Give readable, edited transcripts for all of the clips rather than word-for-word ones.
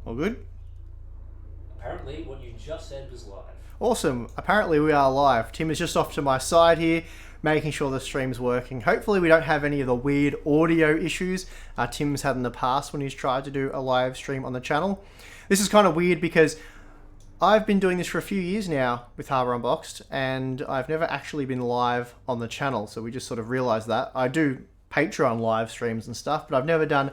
All good? Apparently, what you just said was live. Awesome. Apparently we are live. Tim is just off to my side here, making sure the stream's working. Hopefully we don't have any of the weird audio issues Tim's had in the past when he's tried to do a live stream on the channel. This is kind of weird because I've been doing this for a few years now with Harbour Unboxed, and I've never actually been live on the channel, so we just sort of realised that. I do Patreon live streams and stuff, but I've never done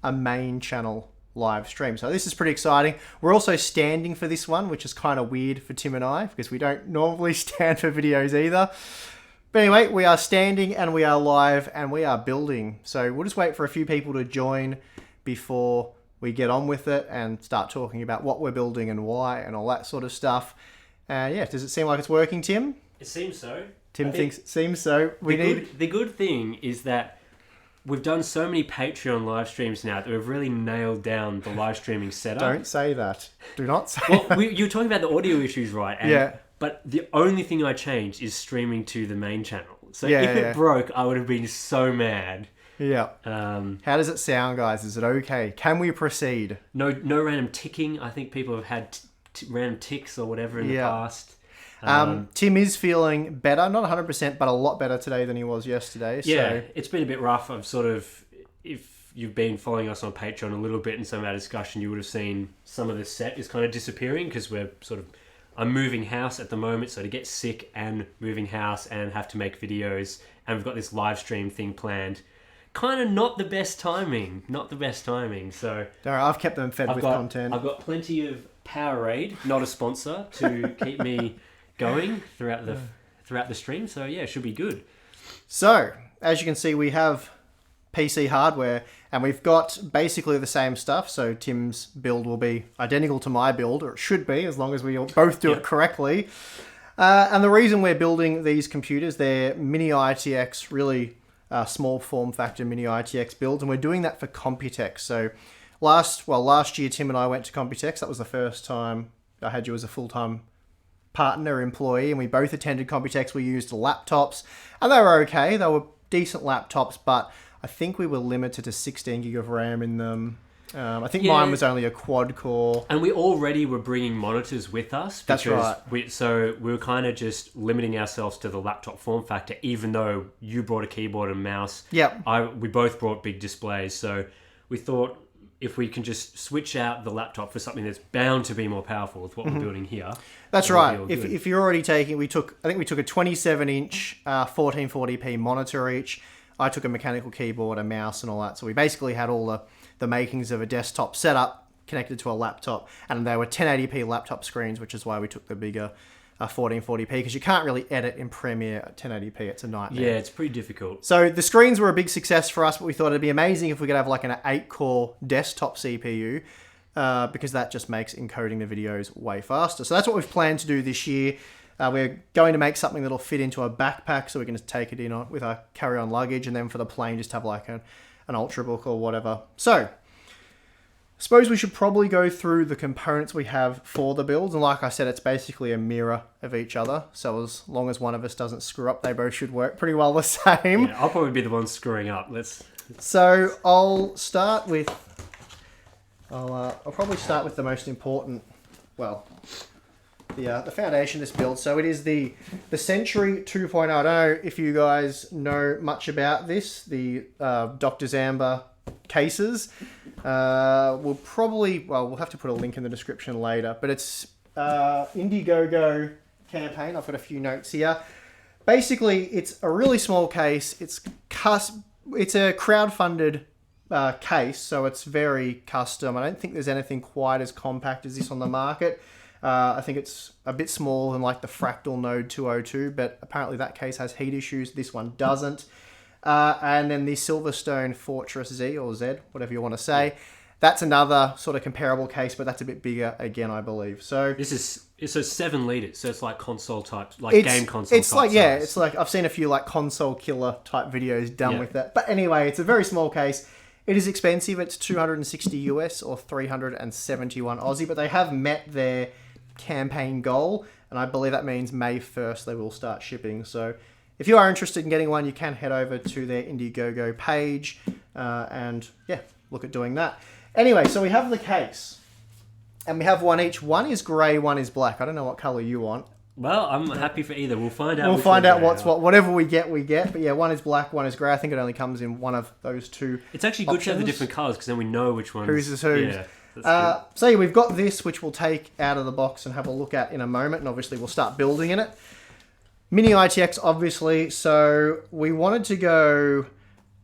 a main channel live stream. So this is pretty exciting. We're also standing for this one, which is kind of weird for Tim and I, because we don't normally stand for videos either. But anyway, we are standing and we are live and we are building. So we'll just wait for a few people to join before we get on with it and start talking about what we're building and why and all that sort of stuff. And yeah, does it seem like it's working, Tim? It seems so. Tim thinks it seems so. The good thing is that we've done so many Patreon live streams now that we've really nailed down the live streaming setup. Don't say that. Do not say that. Well, you were talking about the audio issues, right? And, yeah. But the only thing I changed is streaming to the main channel. So if it broke, I would have been so mad. Yeah. How does it sound, guys? Is it okay? Can we proceed? No random ticking. I think people have had random ticks or whatever in the past. Tim is feeling better, not 100%, but a lot better today than he was yesterday. Yeah, so. It's been a bit rough. I've sort of, if you've been following us on Patreon a little bit in some of our discussion, you would have seen some of the set is kind of disappearing because I'm moving house at the moment, so to get sick and moving house and have to make videos, and we've got this live stream thing planned. Kind of not the best timing. So Don't worry, I've kept them fed with content. I've got plenty of Powerade, not a sponsor, to keep me going throughout the stream. So yeah, it should be good. So as you can see, we have PC hardware, and we've got basically the same stuff. So Tim's build will be identical to my build, or it should be, as long as we both do it correctly. And the reason we're building these computers, they're mini ITX, really small form factor mini ITX builds, and we're doing that for Computex. So last year Tim and I went to Computex. That was the first time I had you as a full-time partner employee, and we both attended Computex. We used laptops, and they were okay. They were decent laptops, but I think we were limited to 16 gig of RAM in them. I think mine was only a quad core. And we already were bringing monitors with us. That's right. We were kind of just limiting ourselves to the laptop form factor, even though you brought a keyboard and mouse. Yep. We both brought big displays. So we thought if we can just switch out the laptop for something that's bound to be more powerful with what we're building here. That's right. If you're already taking, I think we took a 27-inch 1440p monitor each. I took a mechanical keyboard, a mouse, and all that. So we basically had all the makings of a desktop setup connected to a laptop, and they were 1080p laptop screens, which is why we took the bigger 1440p, because you can't really edit in Premiere at 1080p. It's a nightmare. Yeah, it's pretty difficult. So the screens were a big success for us, but we thought it'd be amazing if we could have like an 8-core desktop CPU, because that just makes encoding the videos way faster. So that's what we've planned to do this year. We're going to make something that'll fit into a backpack, so we can just take it in with our carry-on luggage, and then for the plane just have like an Ultrabook or whatever. So I suppose we should probably go through the components we have for the builds, and like I said, it's basically a mirror of each other, so as long as one of us doesn't screw up, they both should work pretty well the same. Yeah, I'll probably be the one screwing up. So I'll probably start with the most important, the foundation of this build. So it is the Century 2.0. I don't know if you guys know much about this, the Dr. Zamba cases. We'll have to put a link in the description later, but it's Indiegogo campaign. I've got a few notes here. Basically, it's a really small case. It's a crowdfunded case, so it's very custom. I don't think there's anything quite as compact as this on the market. I think it's a bit smaller than like the Fractal Node 202, but apparently that case has heat issues. This one doesn't. And then the Silverstone Fortress Z, or Z, whatever you want to say. That's another sort of comparable case, but that's a bit bigger again, I believe. So it's a 7 liters, so it's like console type, like game console. It's like size. It's like I've seen a few like console killer type videos done with that. But anyway, it's a very small case. It is expensive. It's 260 US or 371 Aussie, but they have met their campaign goal, and I believe that means May 1st they will start shipping. So if you are interested in getting one, you can head over to their Indiegogo page and look at doing that. Anyway, so we have the case. And we have one each. One is grey, one is black. I don't know what colour you want. Well, I'm happy for either. We'll find out. We'll find out what's what. Whatever we get, we get. But yeah, one is black, one is grey. I think it only comes in one of those two. It's actually good to have the different colours because then we know which ones. Whose is whose. Yeah, so yeah, we've got this, which we'll take out of the box and have a look at in a moment. And obviously, we'll start building in it. Mini ITX, obviously. So we wanted to go...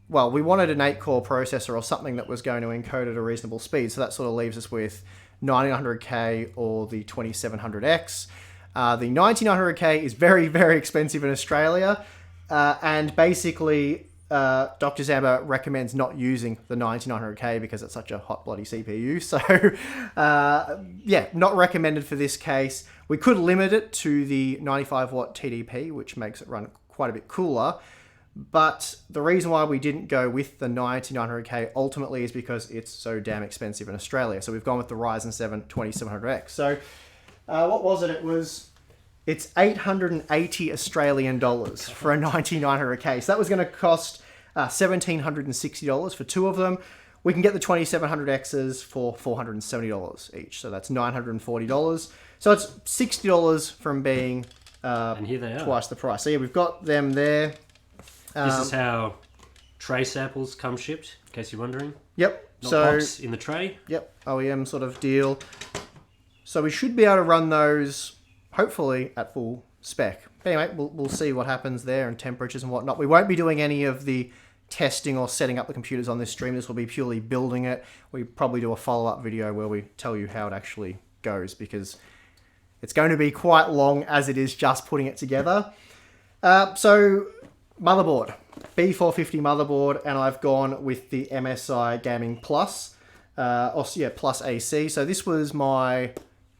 Well, we wanted an 8-core processor or something that was going to encode at a reasonable speed. So that sort of leaves us with 9900K or the 2700X. The 1900K is very, very expensive in Australia. And basically, Dr. Zamba recommends not using the 1900K because it's such a hot bloody CPU. So, yeah, not recommended for this case. We could limit it to the 95-watt TDP, which makes it run quite a bit cooler. But the reason why we didn't go with the 9900K ultimately is because it's so damn expensive in Australia. So we've gone with the Ryzen 7 2700X. So what was it? It's 880 Australian dollars for a 9900K. So that was going to cost $1,760 for two of them. We can get the 2700Xs for $470 each. So that's $940. So it's $60 from being and here they are. Twice the price. So yeah, we've got them there. This is how tray samples come shipped, in case you're wondering. Yep. Not so box in the tray. Yep. OEM sort of deal. So we should be able to run those hopefully at full spec. But anyway, we'll see what happens there and temperatures and whatnot. We won't be doing any of the testing or setting up the computers on this stream. This will be purely building it. We probably do a follow-up video where we tell you how it actually goes because it's going to be quite long as it is just putting it together. So motherboard, B450 motherboard, and I've gone with the MSI Gaming Plus, Plus AC. So this was my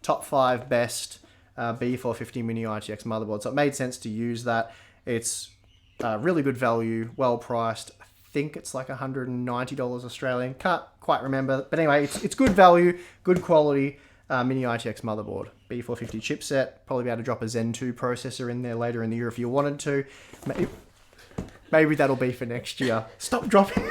top 5 best B450 Mini ITX motherboard. So it made sense to use that. It's really good value, well priced. I think it's like $190 Australian. Can't quite remember, but anyway, it's good value, good quality. Mini ITX motherboard, B450 chipset. Probably be able to drop a Zen 2 processor in there later in the year if you wanted to. Maybe that'll be for next year. Stop dropping.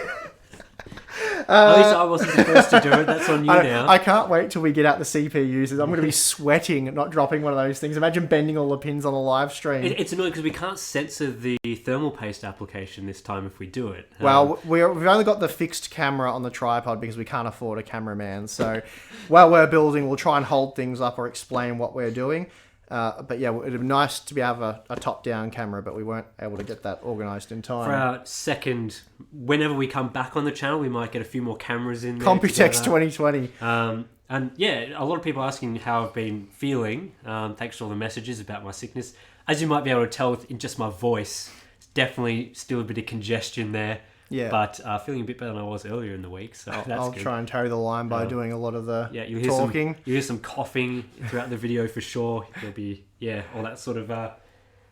At least I wasn't the first to do it. That's on you now. I can't wait till we get out the CPUs. I'm going to be sweating not dropping one of those things. Imagine bending all the pins on a live stream. It's annoying because we can't censor the thermal paste application this time if we do it. Well, we've only got the fixed camera on the tripod because we can't afford a cameraman. So while we're building, we'll try and hold things up or explain what we're doing. But yeah, it'd be nice to be able to have a top-down camera, but we weren't able to get that organised in time. For our second, whenever we come back on the channel, we might get a few more cameras in there. Computex 2020. And yeah, a lot of people asking how I've been feeling. Thanks for all the messages about my sickness. As you might be able to tell in just my voice, it's definitely still a bit of congestion there. Yeah. But feeling a bit better than I was earlier in the week, so I'll good. try and toe the line by doing a lot of the you'll talking. You'll hear some coughing throughout the video for sure. There'll be, all that sort of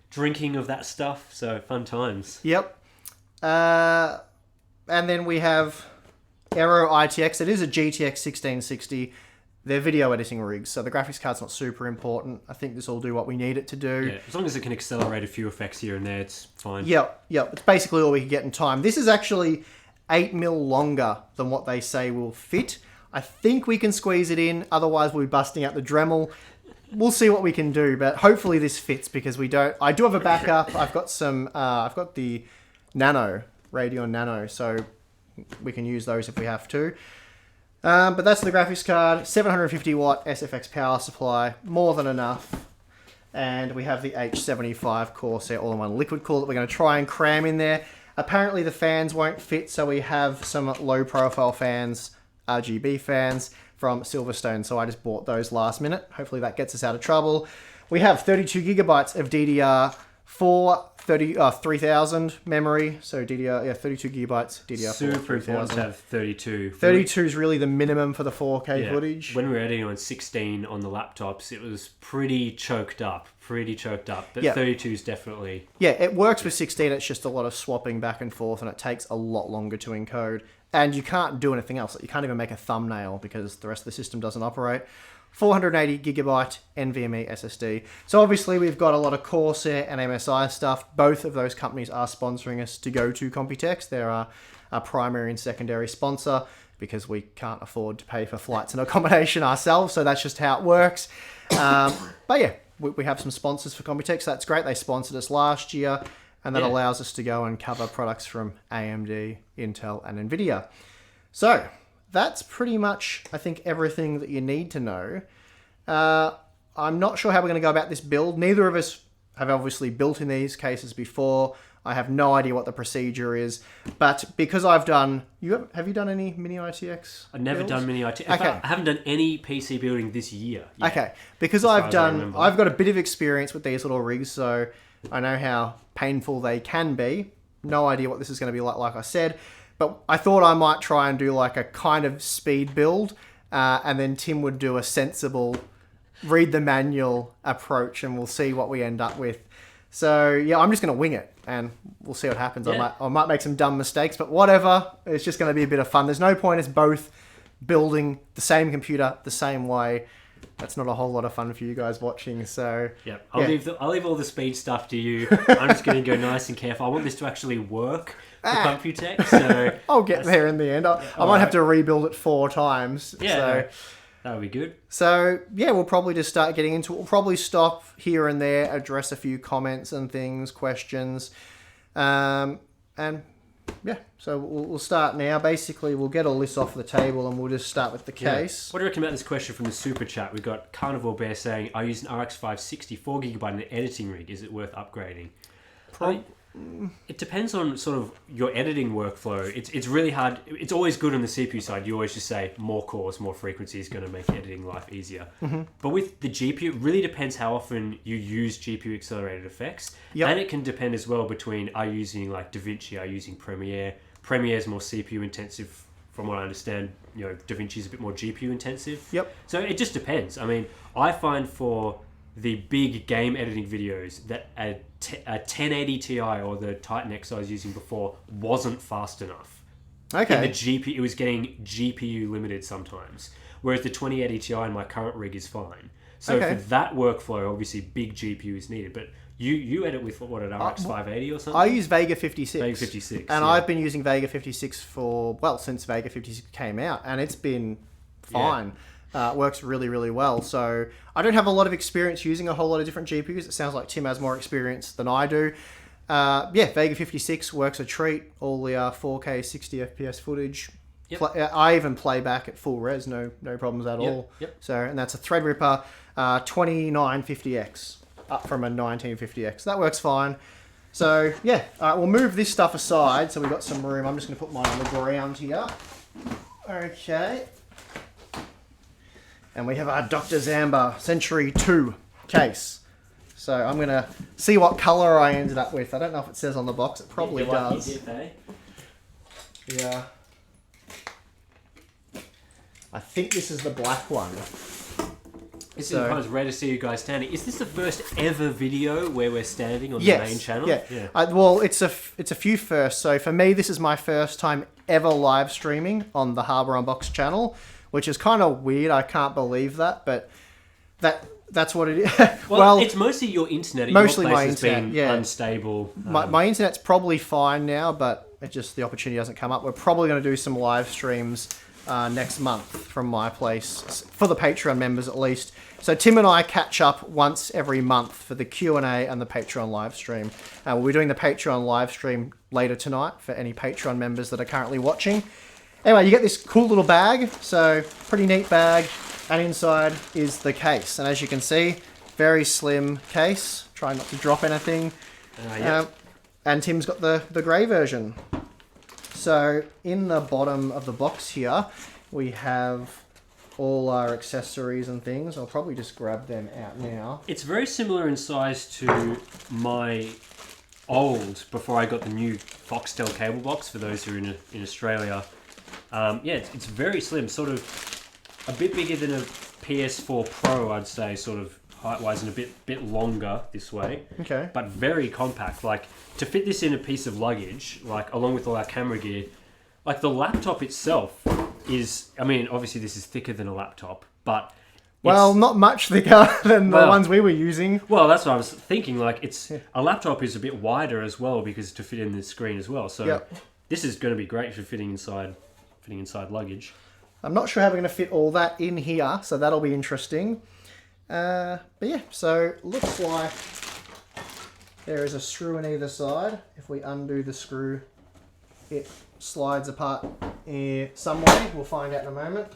drinking of that stuff, so fun times. Yep. And then we have Aero ITX. It is a GTX 1660. They're video editing rigs, so the graphics card's not super important. I think this will do what we need it to do. Yeah, as long as it can accelerate a few effects here and there, it's fine. Yep. It's basically all we can get in time. This is actually 8mm longer than what they say will fit. I think we can squeeze it in, otherwise we'll be busting out the Dremel. We'll see what we can do, but hopefully this fits because I do have a backup. I've got the Nano, Radeon Nano, so we can use those if we have to. But that's the graphics card, 750 watt SFX power supply, more than enough. And we have the H75 Corsair all-in-one liquid cool that we're going to try and cram in there. Apparently the fans won't fit, so we have some low-profile fans, RGB fans from Silverstone. So I just bought those last minute. Hopefully that gets us out of trouble. We have 32 gigabytes of DDR4 3000 memory, so 32 gigabytes DDR4 Super important to have 32. 32 is really the minimum for the 4K footage. When we were editing on 16 on the laptops, it was pretty choked up. But 32 is definitely... Yeah, it works with 16, it's just a lot of swapping back and forth, and it takes a lot longer to encode. And you can't do anything else. You can't even make a thumbnail because the rest of the system doesn't operate. 480 gigabyte NVMe SSD. So obviously we've got a lot of Corsair and MSI stuff. Both of those companies are sponsoring us to go to Computex. They're a primary and secondary sponsor because we can't afford to pay for flights and accommodation ourselves. So that's just how it works. But yeah, we have some sponsors for Computex. That's great. They sponsored us last year, and that allows us to go and cover products from AMD, Intel, and NVIDIA. So that's pretty much, I think, everything that you need to know. I'm not sure how we're going to go about this build. Neither of us have obviously built in these cases before. I have no idea what the procedure is, but because I've done... Have you done any mini ITX I've never builds? done mini ITX. Okay. I haven't done any PC building this year yet. Okay, because I've got a bit of experience with these little rigs, so I know how painful they can be. No idea what this is going to be like I said, but I thought I might try and do like a kind of speed build, and then Tim would do a sensible, read the manual approach, and we'll see what we end up with. So yeah, I'm just going to wing it, and we'll see what happens. Yeah. I might make some dumb mistakes, but whatever. It's just going to be a bit of fun. There's no point us both building the same computer the same way. That's not a whole lot of fun for you guys watching. So yeah, I'll leave all the speed stuff to you. I'm just going to go nice and careful. I want this to actually work for Computex. So I'll get there in the end. I might have to rebuild it 4 times. Yeah. So. That would be good. So, yeah, we'll probably just start getting into it. We'll probably stop here and there, address a few comments and things, questions. And, yeah, so we'll start now. Basically, we'll get all this off the table and we'll just start with the case. Yeah. What do you reckon about this question from the Super Chat? We've got Carnivore Bear saying, I use an RX 560 4GB in an editing rig. Is it worth upgrading? It depends on sort of your editing workflow. It's really hard. It's always good on the CPU side. You always just say more cores, more frequency is going to make editing life easier. Mm-hmm. But with the GPU, it really depends how often you use GPU accelerated effects. Yep. And it can depend as well between, are you using like DaVinci, are you using Premiere? Premiere is more CPU intensive. From what I understand, DaVinci is a bit more GPU intensive. Yep. So it just depends. I mean, I find for the big game editing videos that a 1080 Ti or the Titan X I was using before wasn't fast enough. Okay. And the GPU, it was getting GPU limited sometimes. Whereas the 2080 Ti in my current rig is fine. So for that workflow, obviously big GPU is needed. But you edit with what, an RX 580 or something? I use Vega 56. Vega 56. And I've been using Vega 56 since Vega 56 came out. And it's been fine. Yeah. Works really, really well. So I don't have a lot of experience using a whole lot of different GPUs. It sounds like Tim has more experience than I do. Vega 56 works a treat. All the 4K 60 FPS footage. Yep. I even play back at full res, no problems at all. Yep. So, and that's a Threadripper 2950X up from a 1950X. That works fine. So yeah, we'll move this stuff aside. So we've got some room. I'm just going to put mine on the ground here. Okay. And we have our Dr. Zamba Century 2 case. So I'm going to see what colour I ended up with. I don't know if it says on the box. It probably does. Dip, eh? Yeah. I think this is the black one. This is kind of rare to see you guys standing. Is this the first ever video where we're standing on the main channel? Yeah. Well, it's a few firsts. So for me, this is my first time ever live streaming on the Harbour Unbox channel, which is kind of weird. I can't believe that, but that's what it is. well, it's mostly your internet. Mostly your place my has internet, been unstable. My internet's probably fine now, but it just the opportunity hasn't come up. We're probably going to do some live streams next month from my place for the Patreon members at least. So Tim and I catch up once every month for the Q&A and the Patreon live stream. We'll be doing the Patreon live stream later tonight for any Patreon members that are currently watching. Anyway, you get this cool little bag, so pretty neat bag, and inside is the case. And as you can see, very slim case, try not to drop anything. And Tim's got the grey version. So in the bottom of the box here, we have all our accessories and things. I'll probably just grab them out now. It's very similar in size to my old, before I got the new Foxtel cable box, for those who are in Australia. It's very slim, sort of a bit bigger than a PS4 Pro, I'd say, sort of height-wise, and a bit longer this way. Okay. But very compact. Like, to fit this in a piece of luggage, like, along with all our camera gear, like, the laptop itself is, I mean, obviously this is thicker than a laptop, but... Well, not much thicker than the ones we were using. Well, that's what I was thinking. Like, a laptop is a bit wider as well, because to fit in the screen as well. So... Yep. This is going to be great for fitting inside luggage. I'm not sure how we're going to fit all that in here, so that'll be interesting. But yeah, so looks like there is a screw in either side. If we undo the screw, it slides apart some way. We'll find out in a moment.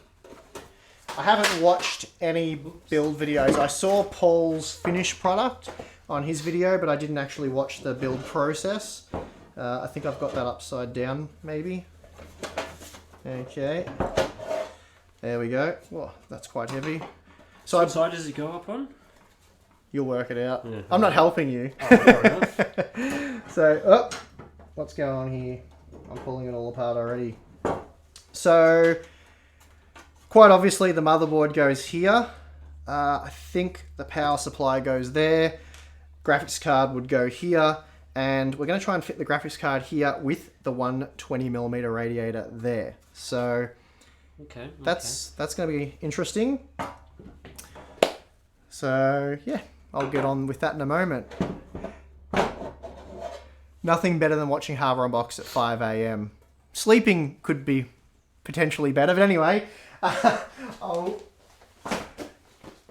I haven't watched any build videos. I saw Paul's finished product on his video, but I didn't actually watch the build process. I think I've got that upside down, maybe. Okay. There we go. Whoa, that's quite heavy. So what side does it go up on? You'll work it out. Yeah, I'm not helping you. Oh, fair enough. So, what's going on here? I'm pulling it all apart already. So, quite obviously the motherboard goes here. I think the power supply goes there. Graphics card would go here. And we're going to try and fit the graphics card here with the 120mm radiator there. So, okay. That's going to be interesting. So, yeah, I'll get on with that in a moment. Nothing better than watching Harbour Unbox at 5 a.m. Sleeping could be potentially better, but anyway, I'll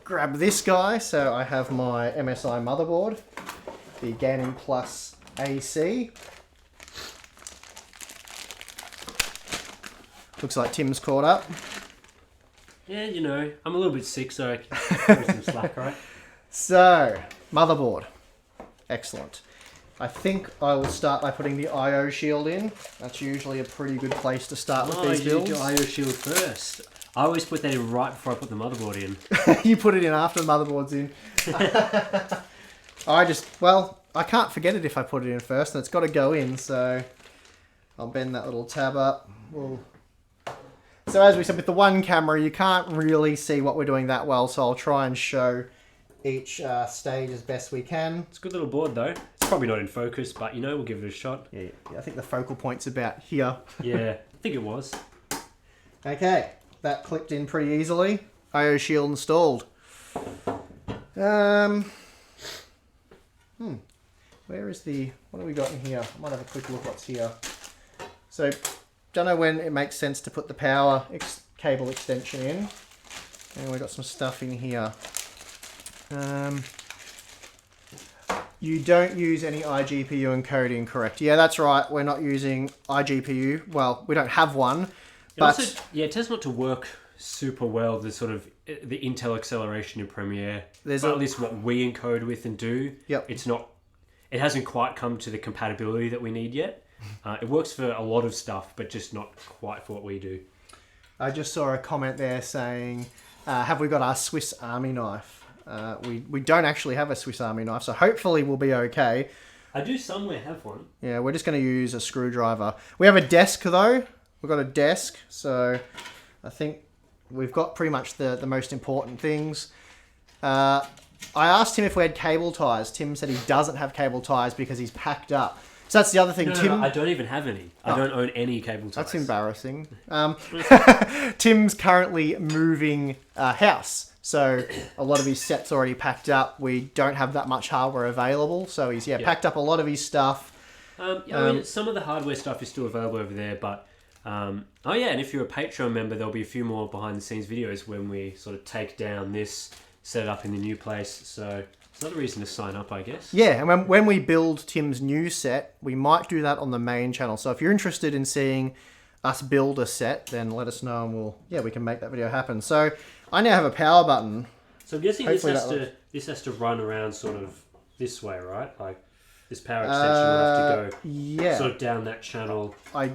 grab this guy. So I have my MSI motherboard, the Gaming Plus AC. Looks like Tim's caught up. Yeah, you know, I'm a little bit sick, so I can give some slack, right? So, motherboard. Excellent. I think I will start by putting the IO shield in. That's usually a pretty good place to start with these builds. You do IO shield first. I always put that in right before I put the motherboard in. You put it in after the motherboard's in. I can't forget it if I put it in first, and it's got to go in, so I'll bend that little tab up. So as we said, with the one camera, you can't really see what we're doing that well, so I'll try and show each stage as best we can. It's a good little board, though. It's probably not in focus, but, you know, we'll give it a shot. Yeah, I think the focal point's about here. Yeah, I think it was. Okay, that clipped in pretty easily. IO shield installed. Where is what have we got in here? I might have a quick look what's here. So, don't know when it makes sense to put the power cable extension in. And we've got some stuff in here. You don't use any iGPU encoding, correct? Yeah, that's right. We're not using iGPU. Well, we don't have one. It tends not to work super well, the sort of the Intel acceleration in Premiere. At least what we encode with and do. Yep. It hasn't quite come to the compatibility that we need yet. It works for a lot of stuff, but just not quite for what we do. I just saw a comment there saying, have we got our Swiss Army knife? We don't actually have a Swiss Army knife, so hopefully we'll be okay. I do somewhere have one. Yeah, we're just going to use a screwdriver. We have a desk, though. We've got a desk, so I think we've got pretty much the most important things. I asked him if we had cable ties. Tim said he doesn't have cable ties because he's packed up. So that's the other thing. No, I don't even have any. I don't own any cable ties. That's embarrassing. Tim's currently moving house. So a lot of his set's already packed up. We don't have that much hardware available. So he's packed up a lot of his stuff. I mean, some of the hardware stuff is still available over there. But, and if you're a Patreon member, there'll be a few more behind-the-scenes videos when we sort of take down this, set it up in the new place. So it's another reason to sign up, I guess. Yeah, and when we build Tim's new set, we might do that on the main channel. So if you're interested in seeing us build a set, then let us know and we can make that video happen. So I now have a power button. So I'm guessing this has to run around sort of this way, right? Like this power extension will have to go sort of down that channel. I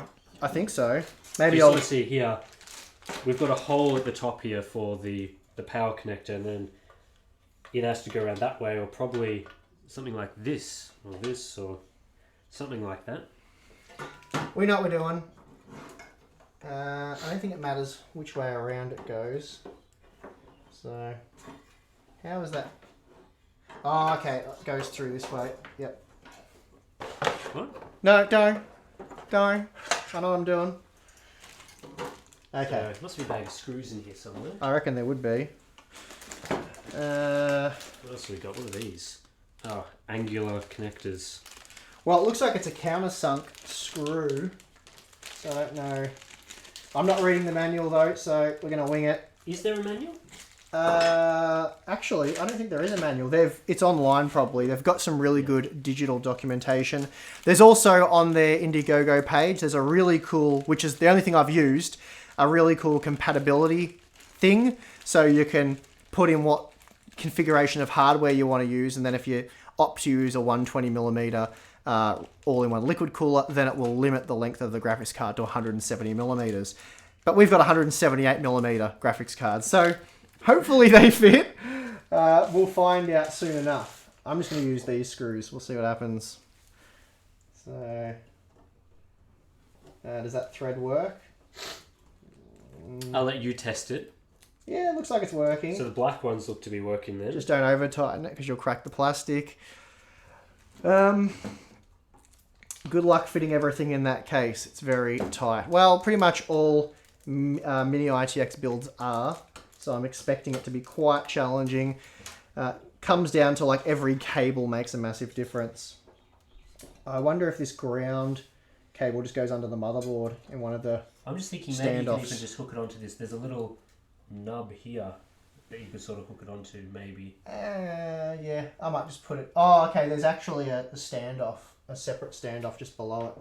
think so. Maybe I'll see here. We've got a hole at the top here for the power connector, and then it has to go around that way, or probably something like this, or this, or something like that. We know what we're doing. I don't think it matters which way around it goes. So, how is that? Oh, okay, it goes through this way. Yep. What? No, don't. I know what I'm doing. Okay. So, must be a bag of screws in here somewhere. I reckon there would be. What else have we got? What are these? Oh, angular connectors. Well, it looks like it's a countersunk screw. So I don't know. I'm not reading the manual though, so we're going to wing it. Is there a manual? Actually, I don't think there is a manual. It's online probably. They've got some really good digital documentation. There's also on their Indiegogo page, there's a really cool, which is the only thing I've used, a really cool compatibility thing. So you can put in what configuration of hardware you want to use, and then if you opt to use a 120mm all-in-one liquid cooler, then it will limit the length of the graphics card to 170mm. But we've got 178mm graphics cards, so hopefully they fit. We'll find out soon enough. I'm just going to use these screws. We'll see what happens. So, does that thread work? I'll let you test it. Yeah, it looks like it's working. So the black ones look to be working then. Just don't over tighten it because you'll crack the plastic. Good luck fitting everything in that case. It's very tight. Well, pretty much all mini ITX builds are. So I'm expecting it to be quite challenging. Comes down to like every cable makes a massive difference. I wonder if this ground cable just goes under the motherboard in one of the I'm just thinking maybe you can even just hook it onto this. There's a little nub here that you could sort of hook it onto maybe. Yeah, I might just put it... Oh, okay, there's actually a standoff. A separate standoff just below it.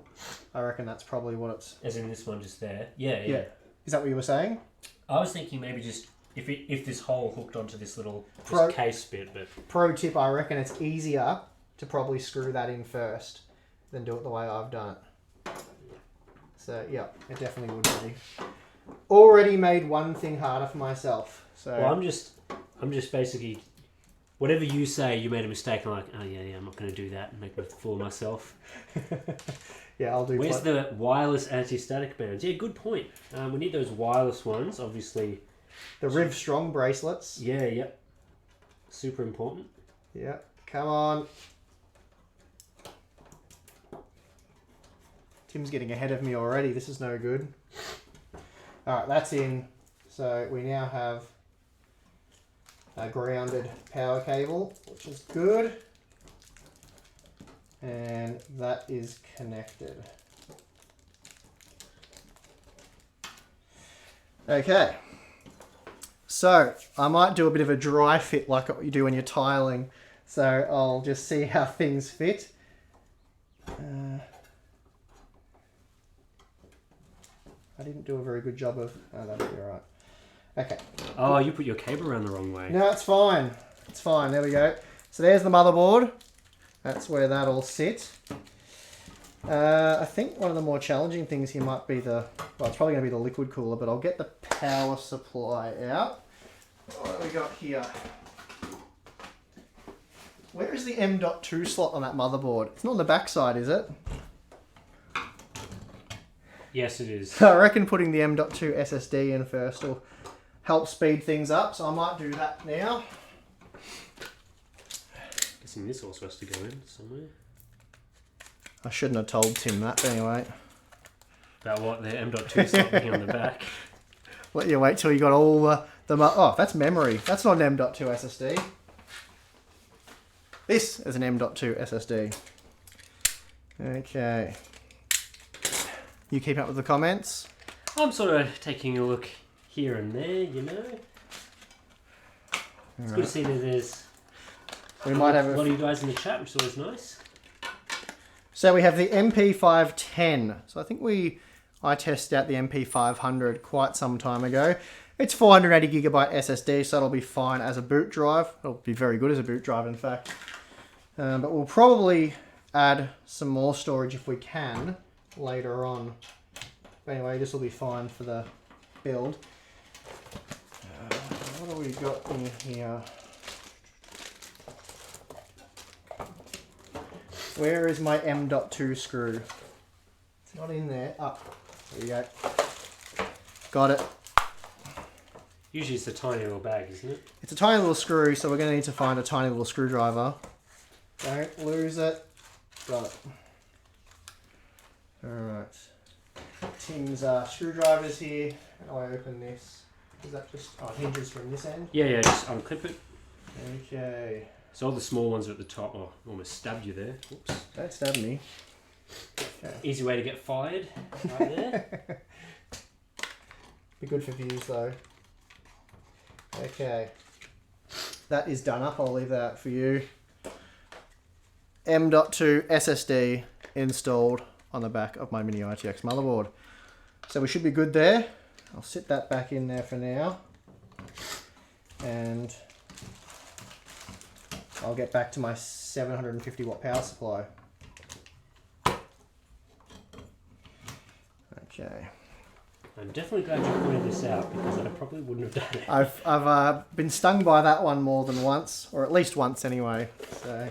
I reckon that's probably what it's... As in this one just there? Yeah. Is that what you were saying? I was thinking maybe just if this hole hooked onto this little case bit, but... Pro tip, I reckon it's easier to probably screw that in first than do it the way I've done it. So, yeah, it definitely would be. Already made one thing harder for myself. So well, I'm just basically... Whatever you say, you made a mistake. I'm like, oh yeah, I'm not going to do that and make a fool of myself. Yeah, I'll do. Where's the wireless anti-static bands? Yeah, good point. We need those wireless ones, obviously. The Riv Strong bracelets. Yeah, yep. Super important. Yeah, come on. Tim's getting ahead of me already. This is no good. All right, that's in. So we now have a grounded power cable, which is good. And that is connected. Okay. So I might do a bit of a dry fit like what you do when you're tiling. So I'll just see how things fit. I didn't do a very good job of... Oh, that'll be all right. Okay. Oh, you put your cable around the wrong way. No, it's fine. It's fine. There we go. So there's the motherboard. That's where that'll sit. I think one of the more challenging things here might be the... Well, it's probably going to be the liquid cooler, but I'll get the power supply out. What have we got here? Where is the M.2 slot on that motherboard? It's not on the back side, is it? Yes, it is. I reckon putting the M.2 SSD in first will help speed things up, so I might do that now. Guessing this also has to go in somewhere. I shouldn't have told Tim that, but anyway. About what? The M.2 slot being on the back. Let you wait till you got all the oh, that's memory. That's not an M.2 SSD. This is an M.2 SSD. Okay. You keep up with the comments? I'm sort of taking a look here and there, you know. It's good to see that there's we might have a lot of you guys in the chat, which is always nice. So we have the MP510. So I think I tested out the MP500 quite some time ago. It's 480GB SSD, so it'll be fine as a boot drive. It'll be very good as a boot drive, in fact. But we'll probably add some more storage if we can later on. But anyway, this will be fine for the build. What have we got in here? Where is my M.2 screw? It's not in there. Oh, there we go. Got it. Usually it's a tiny little bag, isn't it? It's a tiny little screw, so we're going to need to find a tiny little screwdriver. Don't lose it. Got it. Alright. Tim's screwdriver's here. How do I open this? Is that just... Oh, it hinges from this end? Yeah, just unclip it. Okay. So all the small ones are at the top. Oh, almost stabbed you there. Oops. Don't stab me. Okay. Easy way to get fired, right there. Be good for views though. Okay. That is done up. I'll leave that for you. M.2 SSD installed on the back of my mini ITX motherboard. So we should be good there. I'll sit that back in there for now. And I'll get back to my 750 watt power supply. Okay. I'm definitely glad you pointed this out because I probably wouldn't have done it. I've been stung by that one more than once, or at least once anyway. So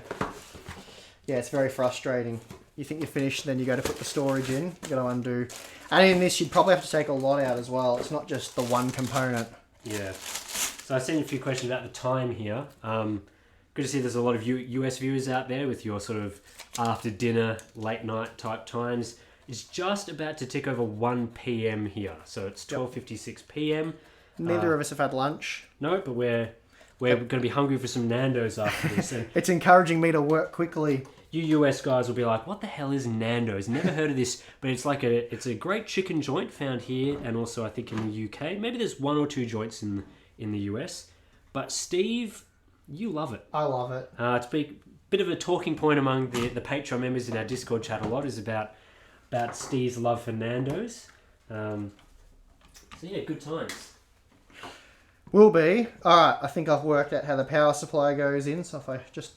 yeah, it's very frustrating. You think you're finished, then you go to put the storage in, you got to undo. And in this, you'd probably have to take a lot out as well. It's not just the one component. Yeah. So I've seen a few questions about the time here. Good to see there's a lot of US viewers out there with your sort of after dinner, late night type times. It's just about to tick over 1 p.m. here. So it's 12:56 p.m. Neither of us have had lunch. No, but we're going to be hungry for some Nando's after this. And it's encouraging me to work quickly. You US guys will be like, what the hell is Nando's? Never heard of this, but it's like it's a great chicken joint found here and also I think in the UK. Maybe there's 1 or 2 joints in the US. But Steve, you love it. I love it. It's a bit of a talking point among the Patreon members in our Discord chat a lot is about Steve's love for Nando's. So yeah, good times. Will be. Alright, I think I've worked out how the power supply goes in, so if I just...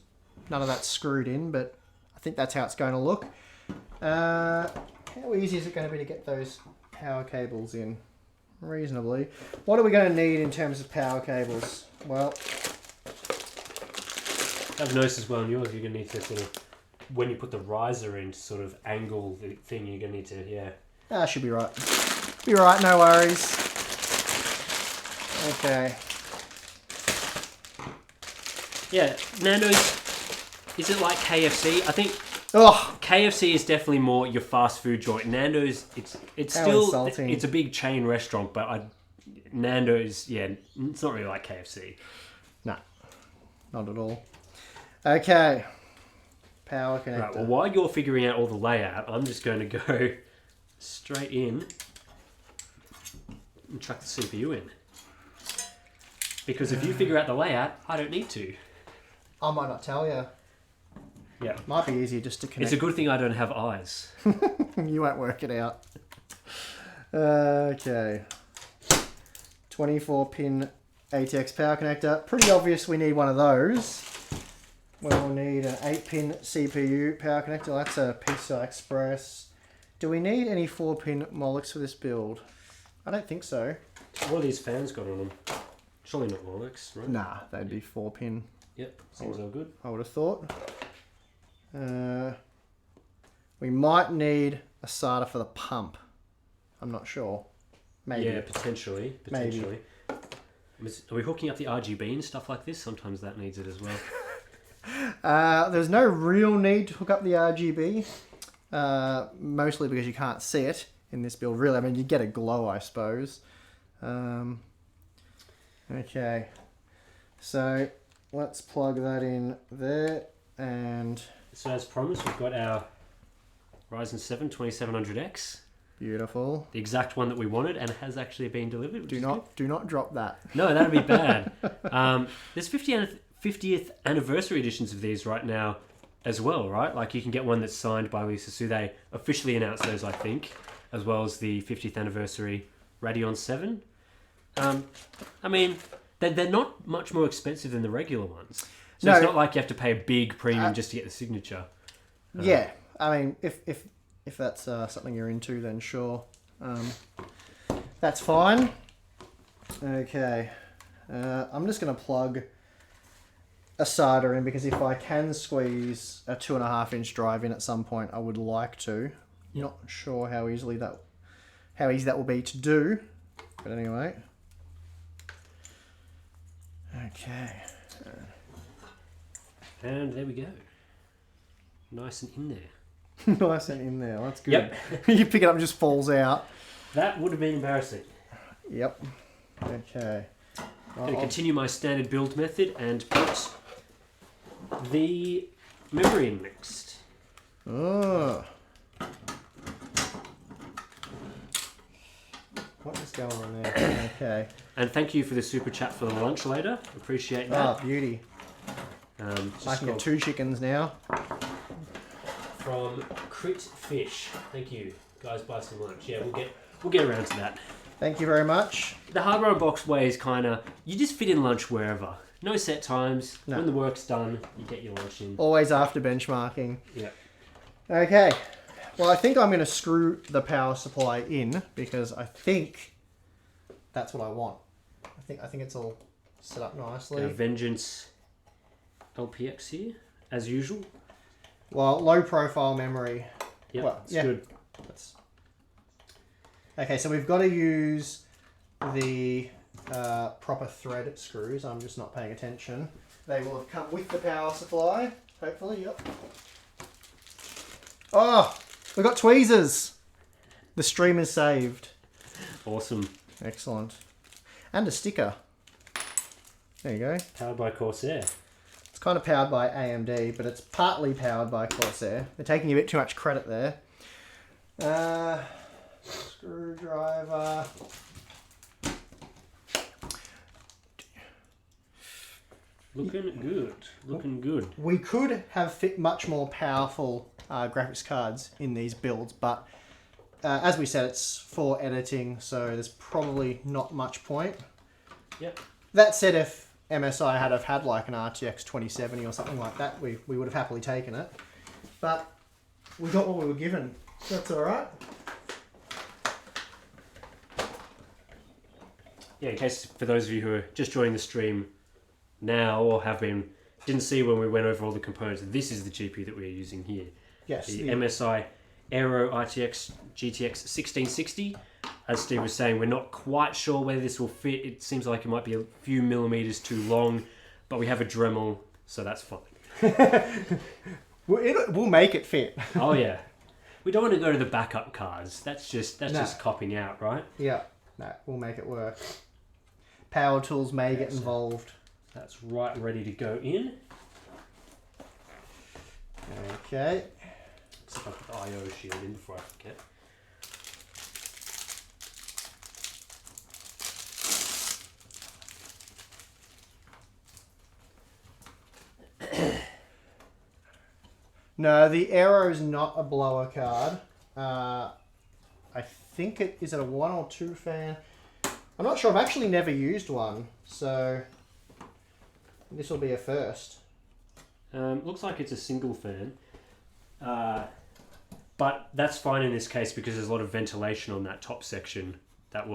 None of that's screwed in, but I think that's how it's going to look. How easy is it going to be to get those power cables in? Reasonably. What are we going to need in terms of power cables? Well... I've noticed as well in yours, you're going to need to sort of... When you put the riser in to sort of angle the thing, you're going to need to, yeah. That should be right. Be right, no worries. Okay. Yeah, Nando's... Is it like KFC? I think KFC is definitely more your fast food joint. Nando's, it's still insulting. It's a big chain restaurant, but Nando's, yeah, it's not really like KFC. No, not at all. Okay, power connector. Right. Well, while you're figuring out all the layout, I'm just going to go straight in and chuck the CPU in. Because if you figure out the layout, I don't need to. I might not tell you. Yeah. Might be easier just to connect. It's a good thing I don't have eyes. You won't work it out. Okay. 24-pin ATX power connector. Pretty obvious we need one of those. We'll need an 8-pin CPU power connector. That's a PCI Express. Do we need any 4-pin Molex for this build? I don't think so. What are these fans got on them? Surely not Molex, right? Nah, they'd be 4-pin. Yep, seems all good. I would have thought. We might need a SATA for the pump. I'm not sure. Maybe. Yeah, potentially. Maybe. Are we hooking up the RGB and stuff like this? Sometimes that needs it as well. There's no real need to hook up the RGB. Mostly because you can't see it in this build. Really, I mean, you get a glow, I suppose. Okay. So, let's plug that in there. And... So as promised, we've got our Ryzen 7 2700X. Beautiful. The exact one that we wanted and has actually been delivered. Do not drop that. No, that'd be bad. There's 50th anniversary editions of these right now as well, right? Like you can get one that's signed by Lisa Su. They officially announced those, I think, as well as the 50th anniversary Radeon 7. I mean, they're not much more expensive than the regular ones. So it's not like you have to pay a big premium just to get the signature. Yeah, I mean, if that's something you're into, then sure. That's fine. Okay. I'm just going to plug a SATA in because if I can squeeze a 2.5-inch drive in at some point, I would like to. Yep. Not sure how easy that will be to do. But anyway. Okay. And there we go. Nice and in there. Nice and in there. That's good. Yep. You pick it up and just falls out. That would have been embarrassing. Yep. Okay. I'm going to continue my standard build method and put the memory in next. Oh. What is going on there? Okay. And thank you for the super chat for the lunch later. Appreciate that. Oh, beauty. I can get 2 chickens now. From Crit Fish. Thank you. Guys, buy some lunch. Yeah, we'll get around to that. Thank you very much. The hardware box way is kind of, you just fit in lunch wherever. No set times. No. When the work's done, you get your lunch in. Always after benchmarking. Yeah. Okay. Well, I think I'm going to screw the power supply in because I think that's what I want. I think it's all set up nicely. Vengeance LPX here, as usual. Well, low profile memory. Yep, well, it's good. Okay, so we've got to use the proper thread screws. I'm just not paying attention. They will have come with the power supply, hopefully. Yep. Oh, we got tweezers. The stream is saved. Awesome. Excellent. And a sticker. There you go. Powered by Corsair. It's kind of powered by AMD, but it's partly powered by Corsair. They're taking a bit too much credit there. Screwdriver. Looking good. Looking good. We could have fit much more powerful graphics cards in these builds, but as we said, it's for editing, so there's probably not much point. Yep. That said, if MSI had like an RTX 2070 or something like that, we would have happily taken it. But we got what we were given. That's all right. Yeah, in case for those of you who are just joining the stream now or didn't see when we went over all the components, this is the GPU that we're using here. Yes. The MSI Aero RTX GTX 1660. As Steve was saying, we're not quite sure whether this will fit. It seems like it might be a few millimeters too long, but we have a Dremel, so that's fine. We'll make it fit. Oh yeah. We don't want to go to the backup cards. That's just copping out, right? Yeah. No, we'll make it work. Power tools may get involved. That's right, ready to go in. Okay. See if I put the IO shield in before I forget. No, the Aero is not a blower card. I think it is it a 1 or 2 fan. I'm not sure. I've actually never used one, so this will be a first. Looks like it's a single fan, but that's fine in this case because there's a lot of ventilation on that top section that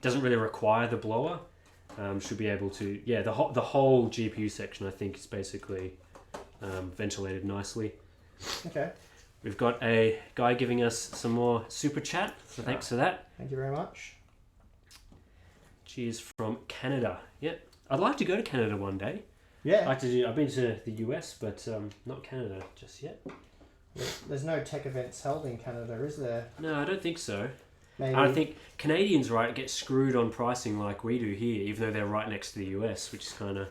doesn't really require the blower. Should be able to, yeah. The whole GPU section I think is basically ventilated nicely. Okay. We've got a guy giving us some more super chat, so thanks for that. Thank you very much. Cheers from Canada. Yep, I'd like to go to Canada one day. Yeah. I've been to the US, but not Canada just yet. There's no tech events held in Canada, is there? No, I don't think so. Maybe. I think Canadians, get screwed on pricing like we do here, even though they're right next to the US, which is kind of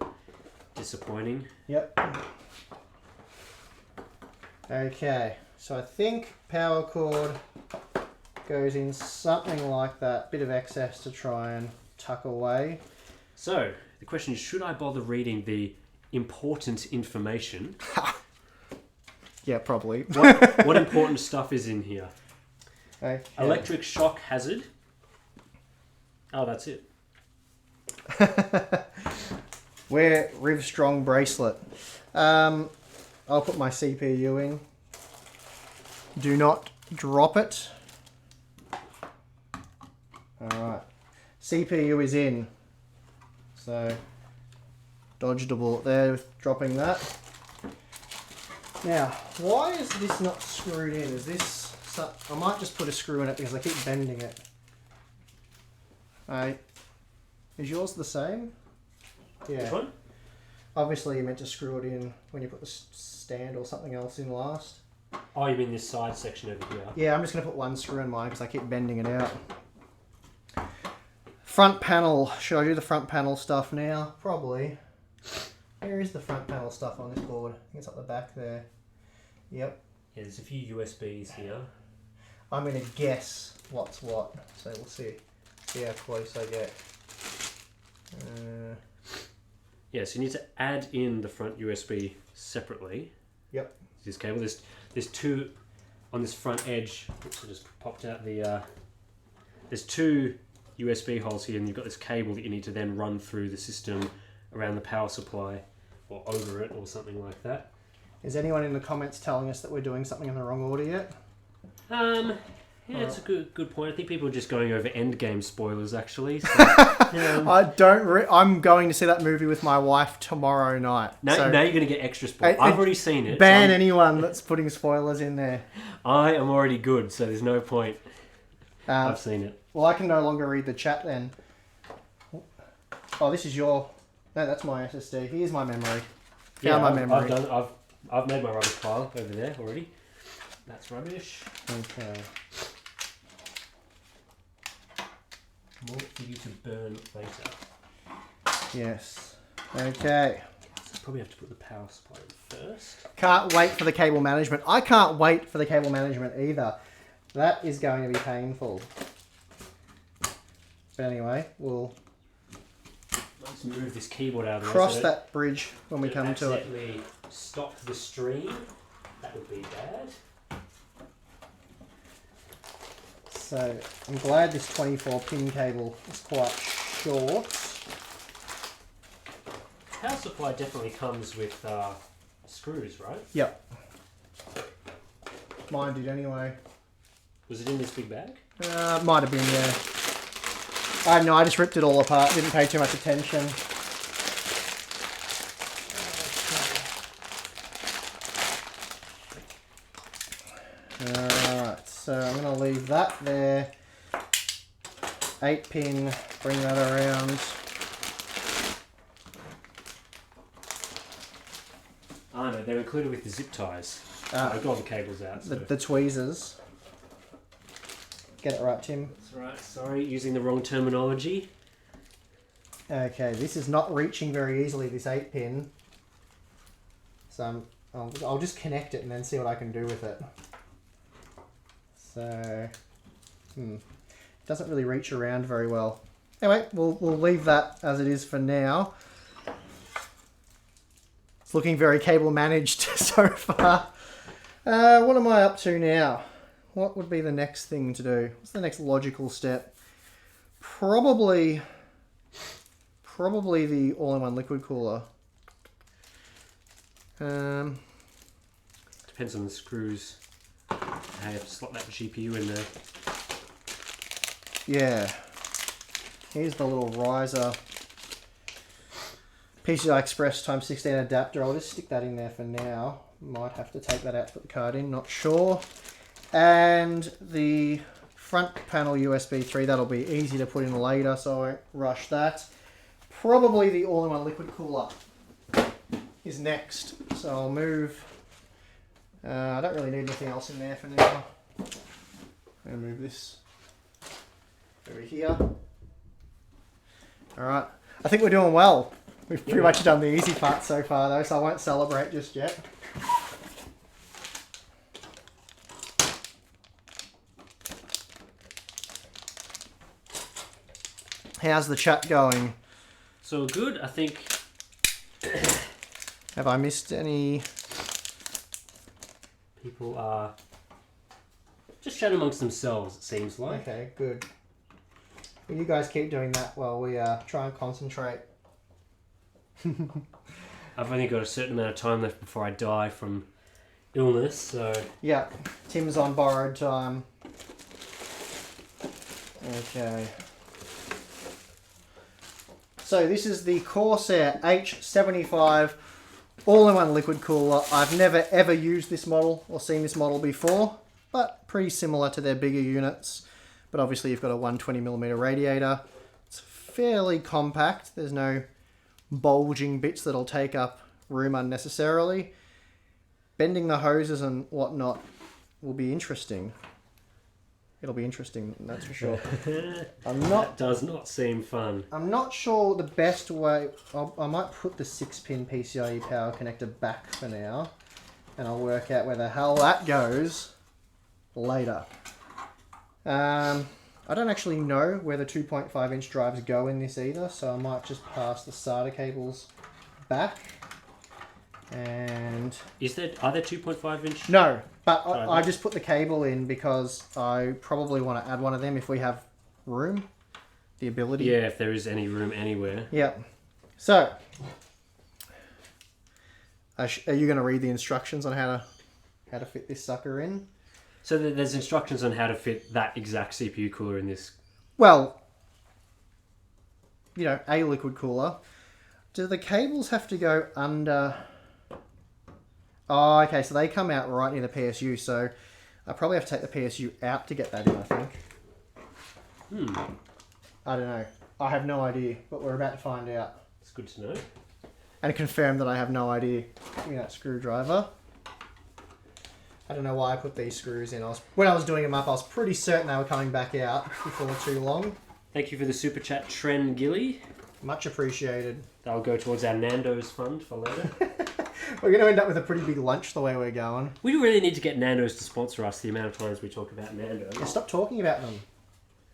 disappointing. Yep. Okay, so I think power cord goes in something like that. Bit of excess to try and tuck away. So, the question is, should I bother reading the important information? Yeah, probably. What important stuff is in here? Okay. Electric shock hazard. Oh, that's it. Wear Riv Strong bracelet. I'll put my CPU in. Do not drop it. Alright. CPU is in. So, dodged a bullet there with dropping that. Now, why is this not screwed in? Is this... I might just put a screw in it because I keep bending it. Is yours the same? Yeah. Which one? Obviously, you meant to screw it in when you put the stand or something else in last. Oh, you mean this side section over here? Yeah, I'm just going to put one screw in mine because I keep bending it out. Front panel. Should I do the front panel stuff now? Probably. Where is the front panel stuff on this board? I think it's up the back there. Yep. Yeah, there's a few USBs here. I'm going to guess what's what, so we'll see. See how close I get. Yeah, so you need to add in the front USB separately. Yep. This cable. There's two on this front edge. Oops, I just popped out the. There's two USB holes here, and you've got this cable that you need to then run through the system around the power supply, or over it, or something like that. Is anyone in the comments telling us that we're doing something in the wrong order yet? Yeah, it's a good point. I think people are just going over Endgame spoilers, actually. So, I'm going to see that movie with my wife tomorrow night. Now you're going to get extra spoilers. I've already seen it. Ban anyone that's putting spoilers in there. I am already good, so there's no point. I've seen it. Well, I can no longer read the chat then. Oh, this is your... No, that's my SSD. Here's my memory. My memory. I've made my rubbish pile over there already. That's rubbish. Okay. More for you to burn later. Yes. Okay. So probably have to put the power supply in first. Can't wait for the cable management. I can't wait for the cable management either. That is going to be painful. But anyway, we'll let's move this keyboard out of the way. Cross that bridge when we come to it. Accidentally stop the stream. That would be bad. So I'm glad this 24-pin cable is quite short. Power supply definitely comes with screws, right? Yep. Mine did anyway. Was it in this big bag? Might have been, yeah. I don't know, I just ripped it all apart, didn't pay too much attention. Alright, so I'm going to leave that there. 8-pin, bring that around. Oh no, they're included with the zip ties. I got all the cables out. So. The tweezers. Get it right, Tim? That's right, sorry, using the wrong terminology. Okay, this is not reaching very easily, this 8-pin. So I'll just connect it and then see what I can do with it. So, it doesn't really reach around very well. Anyway, we'll leave that as it is for now. It's looking very cable managed so far. What am I up to now? What would be the next thing to do? What's the next logical step? Probably the all-in-one liquid cooler. Depends on the screws. I have to slot that GPU in there. Yeah. Here's the little riser PCI Express x16 adapter. I'll just stick that in there for now. Might have to take that out to put the card in, not sure. And the front panel USB 3, that'll be easy to put in later, so I won't rush that. Probably the all-in-one liquid cooler is next. So I'll move... I don't really need anything else in there for now. I'm going to move this over here. Alright, I think we're doing well. We've pretty much done the easy part so far though, so I won't celebrate just yet. How's the chat going? So good, I think. Have I missed any? People are just chatting amongst themselves, it seems like. Okay, good. Well, you guys keep doing that while we try and concentrate. I've only got a certain amount of time left before I die from illness, so... Yeah, Tim's on borrowed time. Okay. So this is the Corsair H75 all-in-one liquid cooler. I've never ever used this model or seen this model before, but pretty similar to their bigger units. But obviously you've got a 120mm radiator. It's fairly compact. There's no bulging bits that'll take up room unnecessarily. Bending the hoses and whatnot will be interesting. It'll be interesting, that's for sure. That does not seem fun. I'm not sure the best way... I might put the 6-pin PCIe power connector back for now, and I'll work out where the hell that goes later. I don't actually know where the 2.5 inch drives go in this either, so I might just pass the SATA cables back. And are there 2.5 inch? No, but I just put the cable in because I probably want to add one of them if we have room, the ability. Yeah, if there is any room anywhere. Yep. So, are you going to read the instructions on how to fit this sucker in? So there's instructions on how to fit that exact CPU cooler in this. Well, you know, a liquid cooler. Do the cables have to go under? Oh, okay, so they come out right near the PSU, so I probably have to take the PSU out to get that in, I think. I don't know. I have no idea, but we're about to find out. It's good to know. And confirm that I have no idea. Give me that screwdriver. I don't know why I put these screws in. When I was doing them up, I was pretty certain they were coming back out before too long. Thank you for the super chat, Tren Gilly. Much appreciated. That'll go towards our Nando's fund for later. We're going to end up with a pretty big lunch the way we're going. We really need to get Nando's to sponsor us the amount of times we talk about Nando's. Yeah, stop talking about them.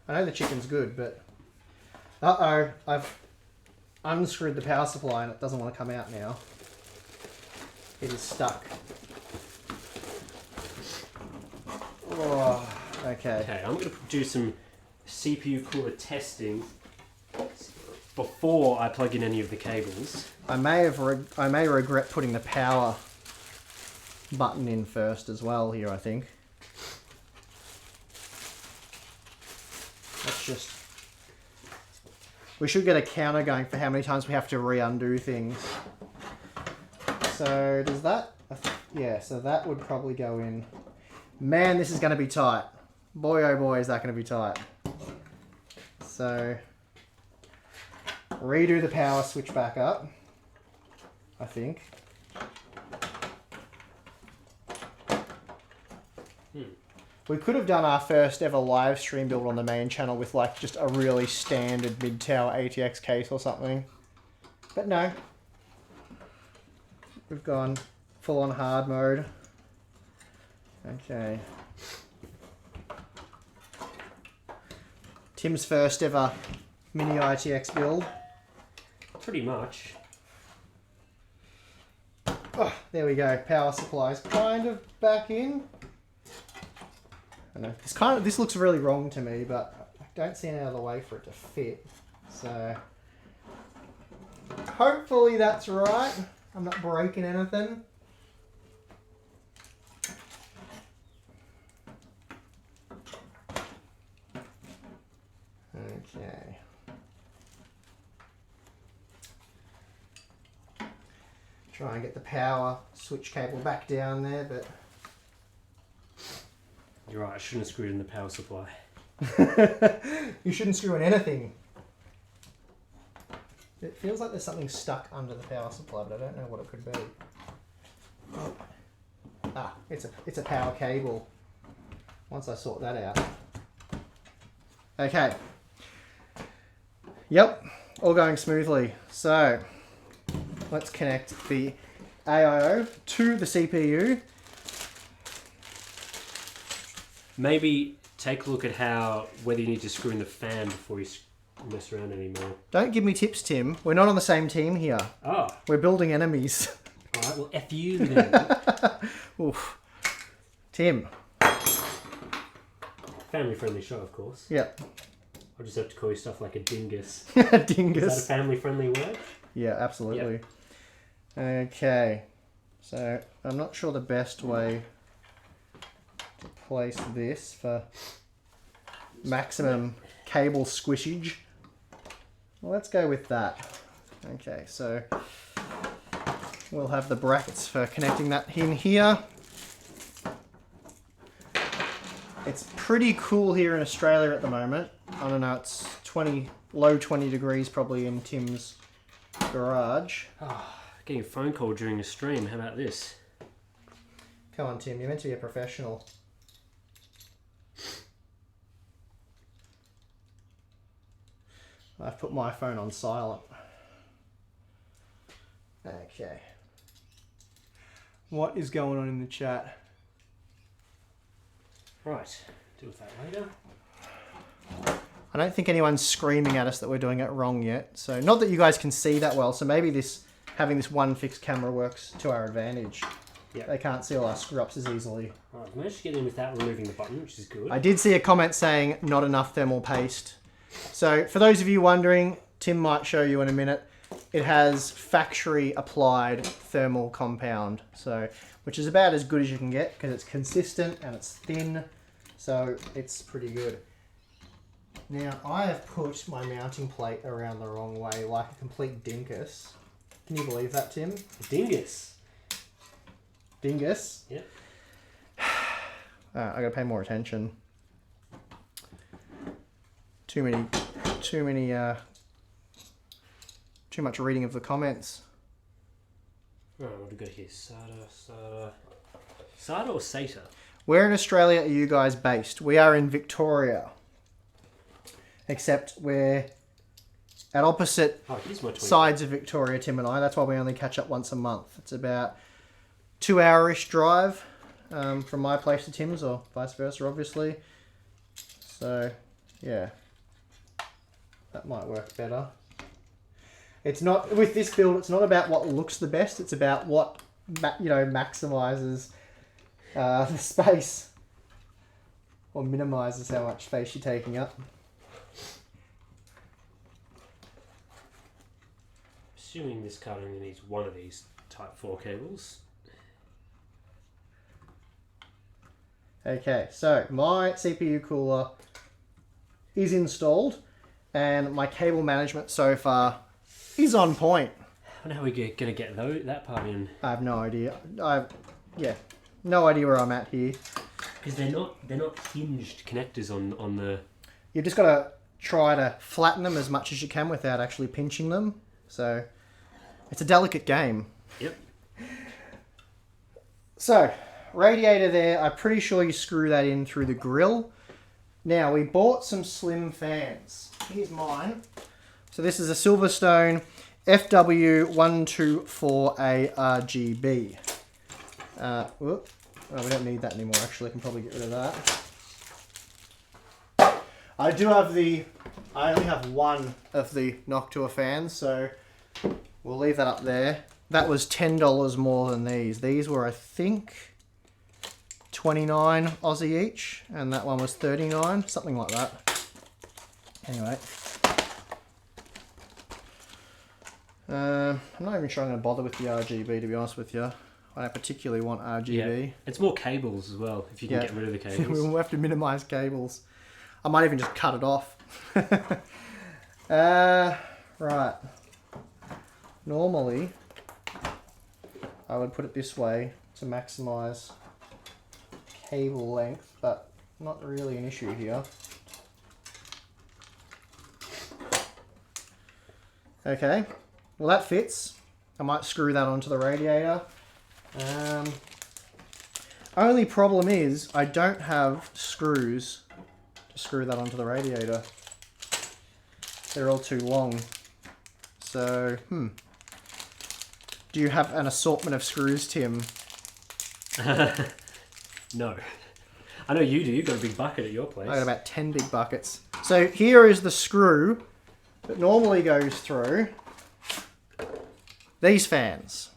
I know the chicken's good, but... Uh-oh, I've unscrewed the power supply and it doesn't want to come out now. It is stuck. Oh, okay. Okay, I'm going to do some CPU cooler testing before I plug in any of the cables. I may regret putting the power button in first as well here, I think. Let's just... We should get a counter going for how many times we have to re-undo things. So, does that... Yeah, so that would probably go in. Man, this is going to be tight. Boy, oh boy, is that going to be tight. So, redo the power switch back up, I think. We could have done our first ever live stream build on the main channel with like just a really standard mid-tower ATX case or something. But no. We've gone full on hard mode. Okay. Tim's first ever mini ITX build. Pretty much. Oh, there we go. Power supply's kind of back in. I know. This looks really wrong to me, but I don't see any other way for it to fit. So hopefully that's right. I'm not breaking anything. Okay. Try and get the power switch cable back down there, but... You're right, I shouldn't have screwed in the power supply. You shouldn't screw in anything. It feels like there's something stuck under the power supply, but I don't know what it could be. Oh. Ah, it's a power cable. Once I sort that out. Okay. Yep, all going smoothly. So, let's connect the AIO to the CPU. Maybe take a look at whether you need to screw in the fan before you mess around anymore. Don't give me tips, Tim. We're not on the same team here. Oh. We're building enemies. Alright, well, F you then. Oof. Tim. Family friendly show, of course. Yep. I'll just have to call you stuff like a dingus. Dingus. Is that a family friendly word? Yeah, absolutely. Yep. Okay. So, I'm not sure the best way to place this for maximum cable squishage. Well, let's go with that. Okay, so we'll have the brackets for connecting that in here. It's pretty cool here in Australia at the moment. I don't know, it's low 20 degrees probably in Tim's garage. Oh, getting a phone call during a stream, how about this? Come on, Tim, you're meant to be a professional. I've put my phone on silent. Okay. What is going on in the chat? Right, deal with that later. I don't think anyone's screaming at us that we're doing it wrong yet. So not that you guys can see that well. So maybe having this one fixed camera works to our advantage. Yeah. They can't see all our screw-ups as easily. All right, managed to get in without removing the button, which is good. I did see a comment saying not enough thermal paste. So for those of you wondering, Tim might show you in a minute. It has factory applied thermal compound, so which is about as good as you can get because it's consistent and it's thin, so it's pretty good. Now I have put my mounting plate around the wrong way like a complete dingus. Can you believe that, Tim? Dingus. Dingus? Yep. I gotta pay more attention. Too much reading of the comments. Oh, what do we got here? SATA or SATA? Where in Australia are you guys based? We are in Victoria. Except we're at opposite sides of Victoria, Tim and I. That's why we only catch up once a month. It's about 2 hour-ish drive from my place to Tim's, or vice versa, obviously. So, yeah. That might work better. It's not, with this build, it's not about what looks the best. It's about what, maximizes the space. Or minimizes how much space you're taking up. Assuming this card only needs one of these Type 4 cables. Okay, so my CPU cooler is installed and my cable management so far is on point. I wonder how we're going to get that part in. I have no idea. No idea where I'm at here. Because they're not hinged connectors on the... You've just got to try to flatten them as much as you can without actually pinching them. So it's a delicate game. Yep. So, radiator there, I'm pretty sure you screw that in through the grill. Now, we bought some slim fans. Here's mine. So this is a Silverstone FW124A RGB. We don't need that anymore, actually. I can probably get rid of that. I only have one of the Noctua fans, so we'll leave that up there. That was $10 more than these. These were, I think, 29 Aussie each, and that one was 39, something like that. Anyway. I'm not even sure I'm going to bother with the RGB, to be honest with you. I don't particularly want RGB. Yeah. It's more cables as well, if you can get rid of the cables. We'll have to minimize cables. I might even just cut it off. Right. Normally, I would put it this way to maximize cable length, but not really an issue here. Okay, well that fits. I might screw that onto the radiator. Only problem is I don't have screws to screw that onto the radiator. They're all too long. So, do you have an assortment of screws, Tim? No. I know you do. You've got a big bucket at your place. I got about 10 big buckets. So here is the screw that normally goes through these fans.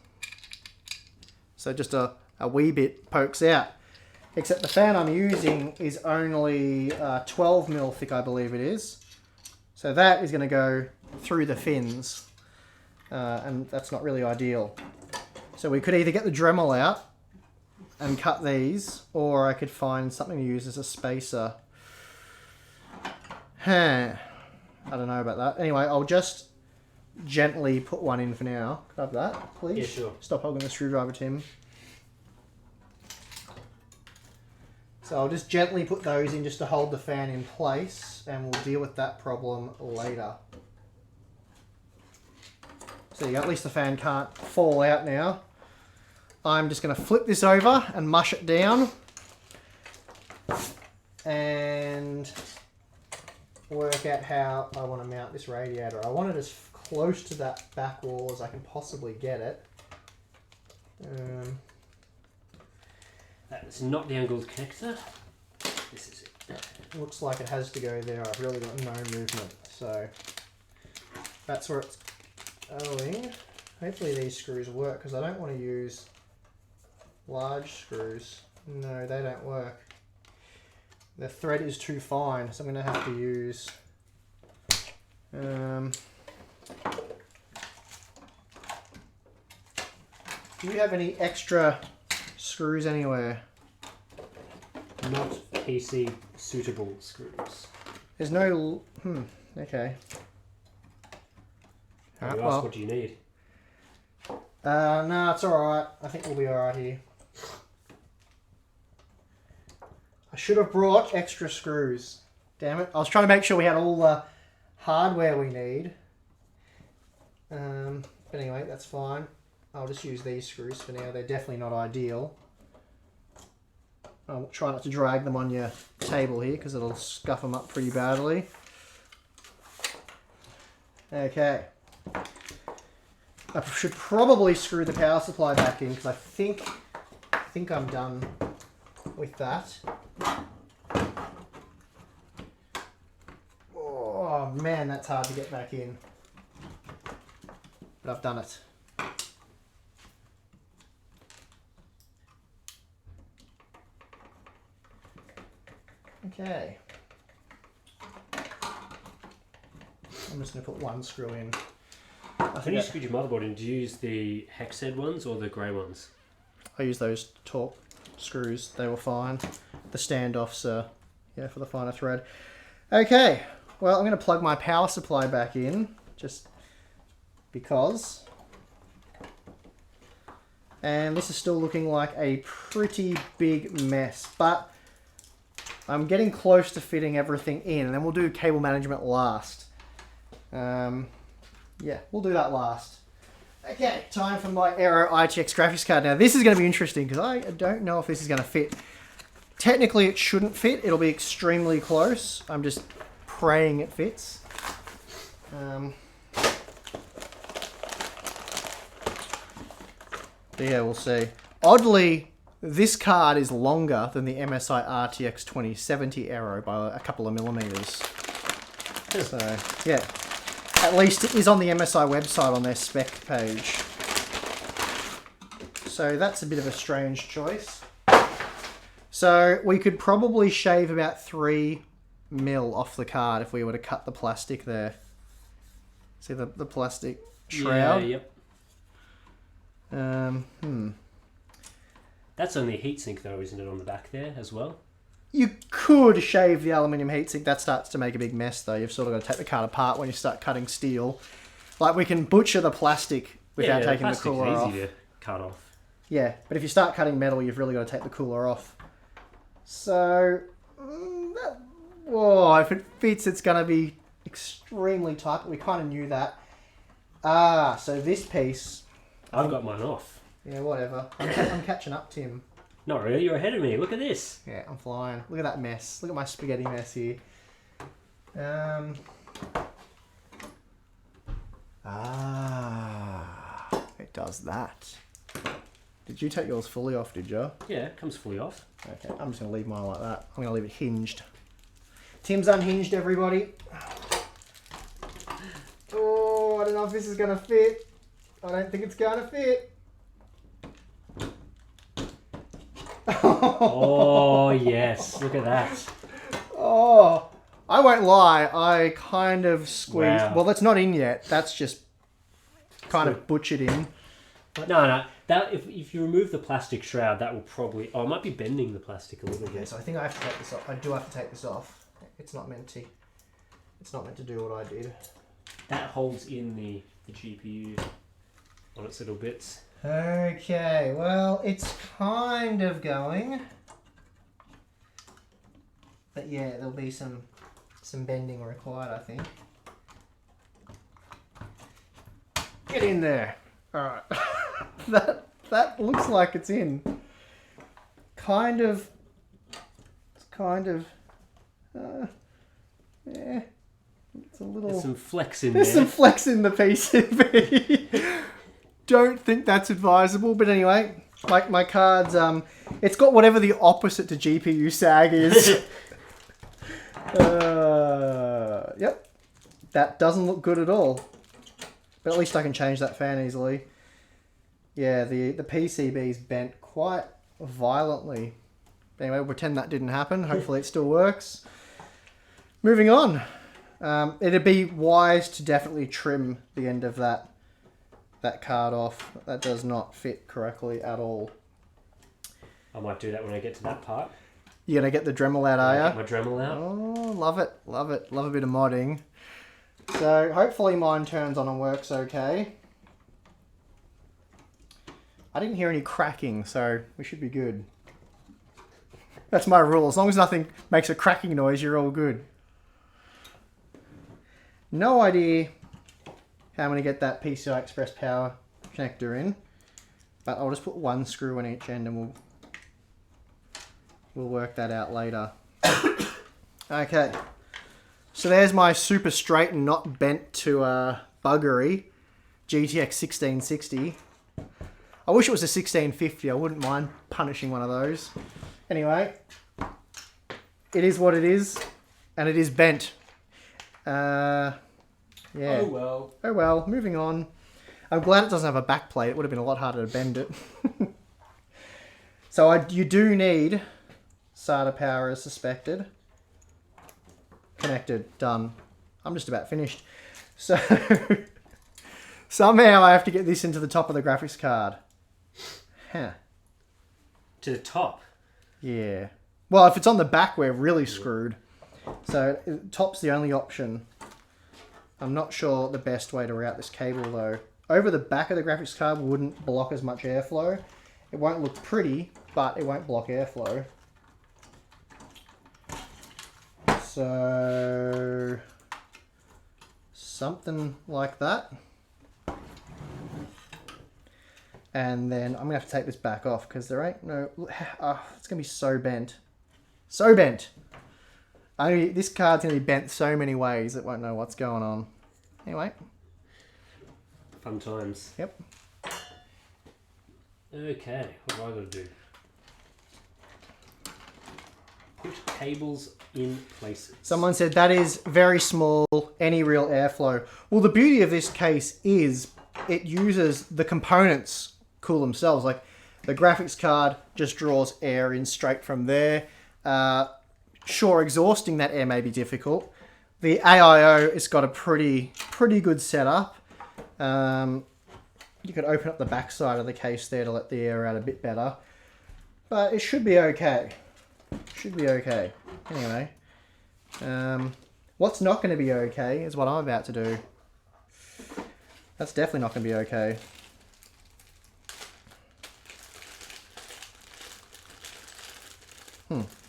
So just a wee bit pokes out. Except the fan I'm using is only 12 mil thick, I believe it is. So that is going to go through the fins. And that's not really ideal. So we could either get the Dremel out and cut these, or I could find something to use as a spacer. I don't know about that. Anyway, I'll just gently put one in for now. Could I have that, please? Yeah, sure. Stop holding the screwdriver, Tim. So I'll just gently put those in just to hold the fan in place, and we'll deal with that problem later. So yeah, at least the fan can't fall out now. I'm just going to flip this over and mush it down and work out how I want to mount this radiator. I want it as close to that back wall as I can possibly get it. That's not the angled connector. This is it. Looks like it has to go there. I've really got no movement. So that's where it's going. Hopefully these screws work because I don't want to use large screws. No, they don't work. The thread is too fine, so I'm going to have to use... do you have any extra screws anywhere? Not PC suitable screws. There's no... okay. Alright, well, what do you need? No, it's alright. I think we'll be alright here. I should have brought extra screws. Damn it. I was trying to make sure we had all the hardware we need. But anyway, that's fine. I'll just use these screws for now. They're definitely not ideal. I'll try not to drag them on your table here because it'll scuff them up pretty badly. Okay. I should probably screw the power supply back in because I think I'm done with that. Oh man, that's hard to get back in. But I've done it. Okay. I'm just going to put one screw in. When you screwed your motherboard in, do you use the hex head ones or the grey ones? I use those torque screws. They were fine. The standoffs are, yeah, for the finer thread. Okay. Well, I'm going to plug my power supply back in, just because. And this is still looking like a pretty big mess, but I'm getting close to fitting everything in, and then we'll do cable management last. Yeah, we'll do that last. Okay, time for my Aero ITX graphics card. Now, this is going to be interesting because I don't know if this is going to fit. Technically, it shouldn't fit. It'll be extremely close. I'm just praying it fits. But yeah, we'll see. Oddly, this card is longer than the MSI RTX 2070 Aero by a couple of millimeters. So, yeah. At least it is on the MSI website on their spec page. So that's a bit of a strange choice. So we could probably shave about 3 mil off the card if we were to cut the plastic there. See the plastic shroud? Yeah, yep. That's only a heatsink though, isn't it, on the back there as well? You could shave the aluminium heatsink. That starts to make a big mess though. You've sort of got to take the card apart when you start cutting steel. Like we can butcher the plastic without taking the cooler off. Easy to cut off. Yeah, but if you start cutting metal, you've really got to take the cooler off. So, if it fits, it's going to be extremely tight, but we kind of knew that. So this piece... I've got mine off. Yeah, whatever. I'm catching up, Tim. Not really, you're ahead of me. Look at this. Yeah, I'm flying. Look at that mess. Look at my spaghetti mess here. It does that. Did you take yours fully off, did you? Yeah, it comes fully off. Okay, I'm just going to leave mine like that. I'm going to leave it hinged. Tim's unhinged, everybody. Oh, I don't know if this is going to fit. I don't think it's going to fit. Oh, yes. Look at that. Oh, I won't lie. I kind of squeezed. Wow. Well, that's not in yet. That's just kind of butchered in. No. That if you remove the plastic shroud, that will probably... Oh, it might be bending the plastic a little bit. Yeah, so I think I have to take this off. I do have to take this off. It's not meant to. It's not meant to do what I did. That holds in the GPU on its little bits. Okay, well, it's kind of going. But yeah, there'll be some bending required, I think. Get in there. All right. that looks like it's in. Kind of. It's kind of. Yeah. It's a little. There's some flex in There's there. some flex in the PCB. Don't think that's advisable, but anyway, like my cards, it's got whatever the opposite to GPU sag is. Yep. That doesn't look good at all. But at least I can change that fan easily. Yeah, the PCB's bent quite violently. Anyway, we'll pretend that didn't happen. Hopefully it still works. Moving on. It'd be wise to definitely trim the end of that card off. That does not fit correctly at all. I might do that when I get to that part. You're going to get the Dremel out, are you? Get my Dremel out. Oh, love it. Love it. Love a bit of modding. So, hopefully mine turns on and works okay. I didn't hear any cracking, so we should be good. That's my rule. As long as nothing makes a cracking noise, you're all good. No idea how I'm going to get that PCI Express power connector in. But I'll just put one screw in each end and we'll work that out later. Okay. So there's my super straight and not bent to buggery GTX 1660. I wish it was a 1650. I wouldn't mind punishing one of those. Anyway, it is what it is, and it is bent. Yeah. Oh well. Oh well. Moving on. I'm glad it doesn't have a back plate. It would have been a lot harder to bend it. So you do need SATA power as suspected. Connected. Done. I'm just about finished. So somehow I have to get this into the top of the graphics card. Huh. To the top? Yeah. Well, if it's on the back, we're really screwed. So top's the only option. I'm not sure the best way to route this cable though. Over the back of the graphics card wouldn't block as much airflow. It won't look pretty, but it won't block airflow. So something like that. And then I'm going to have to take this back off because there ain't no... Oh, it's going to be so bent. So bent. This card's going to be bent so many ways it won't know what's going on. Anyway. Fun times. Yep. Okay, what do I got to do? Put cables in places. Someone said that is very small, any real airflow. Well, the beauty of this case is it uses the components cool themselves. Like the graphics card just draws air in straight from there. Sure, exhausting that air may be difficult. The AIO has got a pretty good setup. You could open up the back side of the case there to let the air out a bit better. But it should be okay. Should be okay. Anyway. What's not going to be okay is what I'm about to do. That's definitely not going to be okay.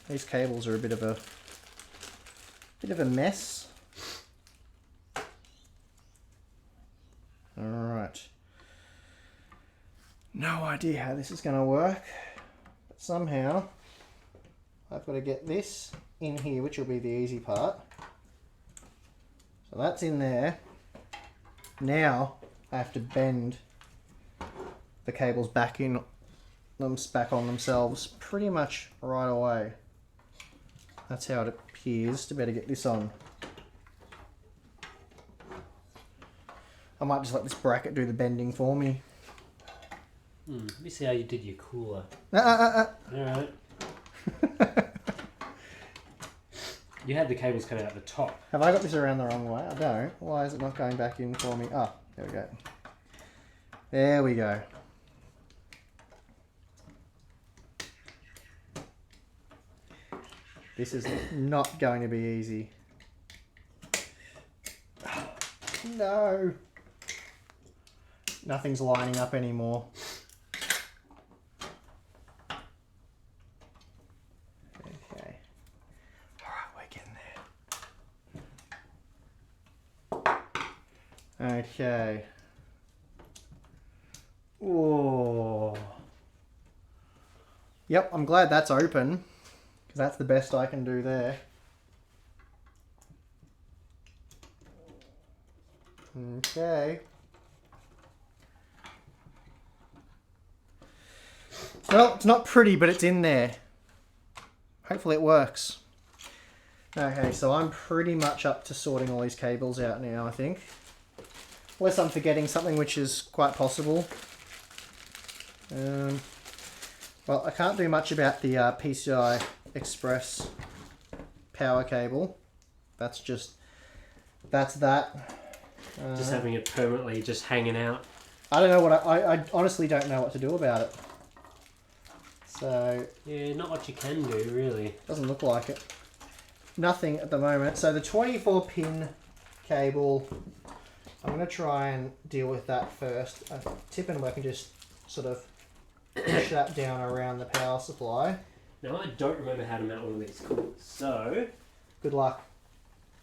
These cables are a bit of a mess. Alright. No idea how this is going to work. But somehow I've got to get this in here, which will be the easy part. So that's in there. Now I have to bend the cables back on themselves pretty much right away. That's how it appears to better get this on. I might just let this bracket do the bending for me. Let me see how you did your cooler. Alright. You had the cables coming out the top. Have I got this around the wrong way? I don't. Why is it not going back in for me? Ah, there we go. There we go. This is not going to be easy. No. Nothing's lining up anymore. Okay. Alright, we're getting there. Okay. Whoa. Yep, I'm glad that's open. Because that's the best I can do there. Okay. Well, it's not pretty, but it's in there. Hopefully it works. Okay, so I'm pretty much up to sorting all these cables out now, I think. Unless I'm forgetting something, which is quite possible. Well, I can't do much about the PCI Express power cable. That's that. Just having it permanently just hanging out. I don't know what I honestly don't know what to do about it. So Yeah, not what you can do, really. Doesn't look like it. Nothing at the moment. So the 24 pin cable, I'm going to try and deal with that first. Tip and work and just sort of push that down around the power supply. Now I don't remember how to mount one of these cords, so Good luck.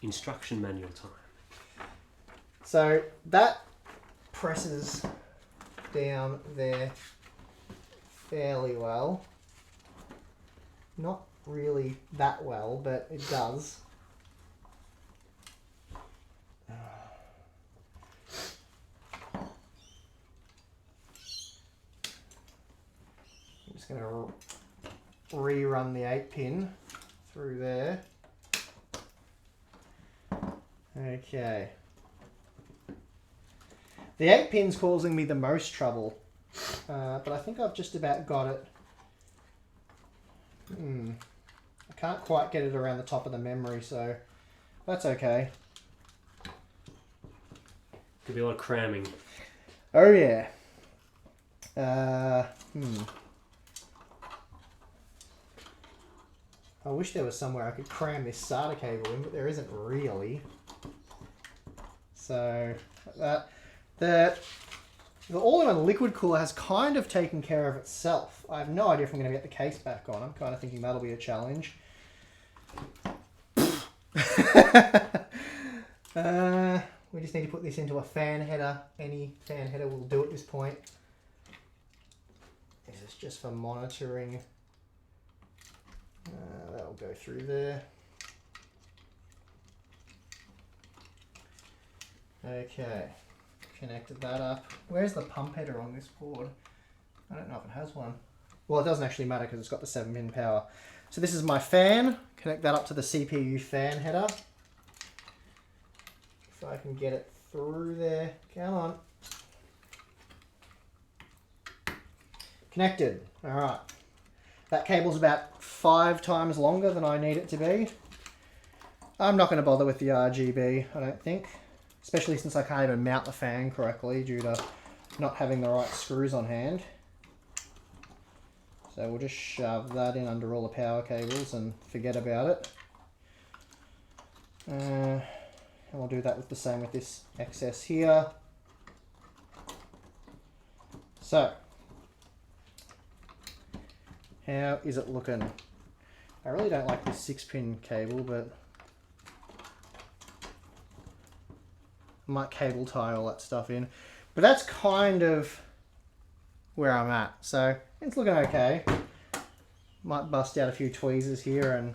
instruction manual time. So that presses down there fairly well. Not really that well, but it does. I'm just going to rerun the 8-pin through there. Okay. The 8-pin's causing me the most trouble, but I think I've just about got it. I can't quite get it around the top of the memory, so that's okay. Could be a lot of cramming. Oh yeah. I wish there was somewhere I could cram this SATA cable in, but there isn't really. So the all-in-one liquid cooler has kind of taken care of itself. I have no idea if I'm going to get the case back on. I'm kind of thinking that'll be a challenge. We just need to put this into a fan header. Any fan header will do at this point. This is just for monitoring. That'll go through there. Okay, connected that up. Where's the pump header on this board? I don't know if it has one. Well, it doesn't actually matter because it's got the 7-pin power. So this is my fan. Connect that up to the CPU fan header. If I can get it through there. Come on. Connected. All right. That cable's about 5 times longer than I need it to be. I'm not going to bother with the RGB, I don't think. Especially since I can't even mount the fan correctly due to not having the right screws on hand. So we'll just shove that in under all the power cables and forget about it. And we'll do that with the same with this excess here. So, how is it looking? I really don't like this 6-pin cable, but I might cable tie all that stuff in. But that's kind of where I'm at. So it's looking okay. Might bust out a few tweezers here and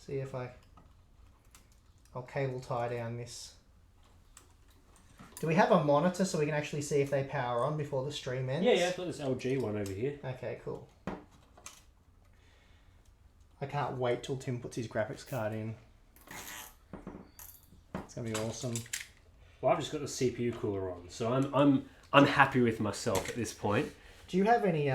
see if I'll cable tie down this. Do we have a monitor so we can actually see if they power on before the stream ends? Yeah, I've got this LG one over here. Okay, cool. I can't wait till Tim puts his graphics card in. It's gonna be awesome. Well, I've just got the CPU cooler on, so I'm happy with myself at this point. Do you have any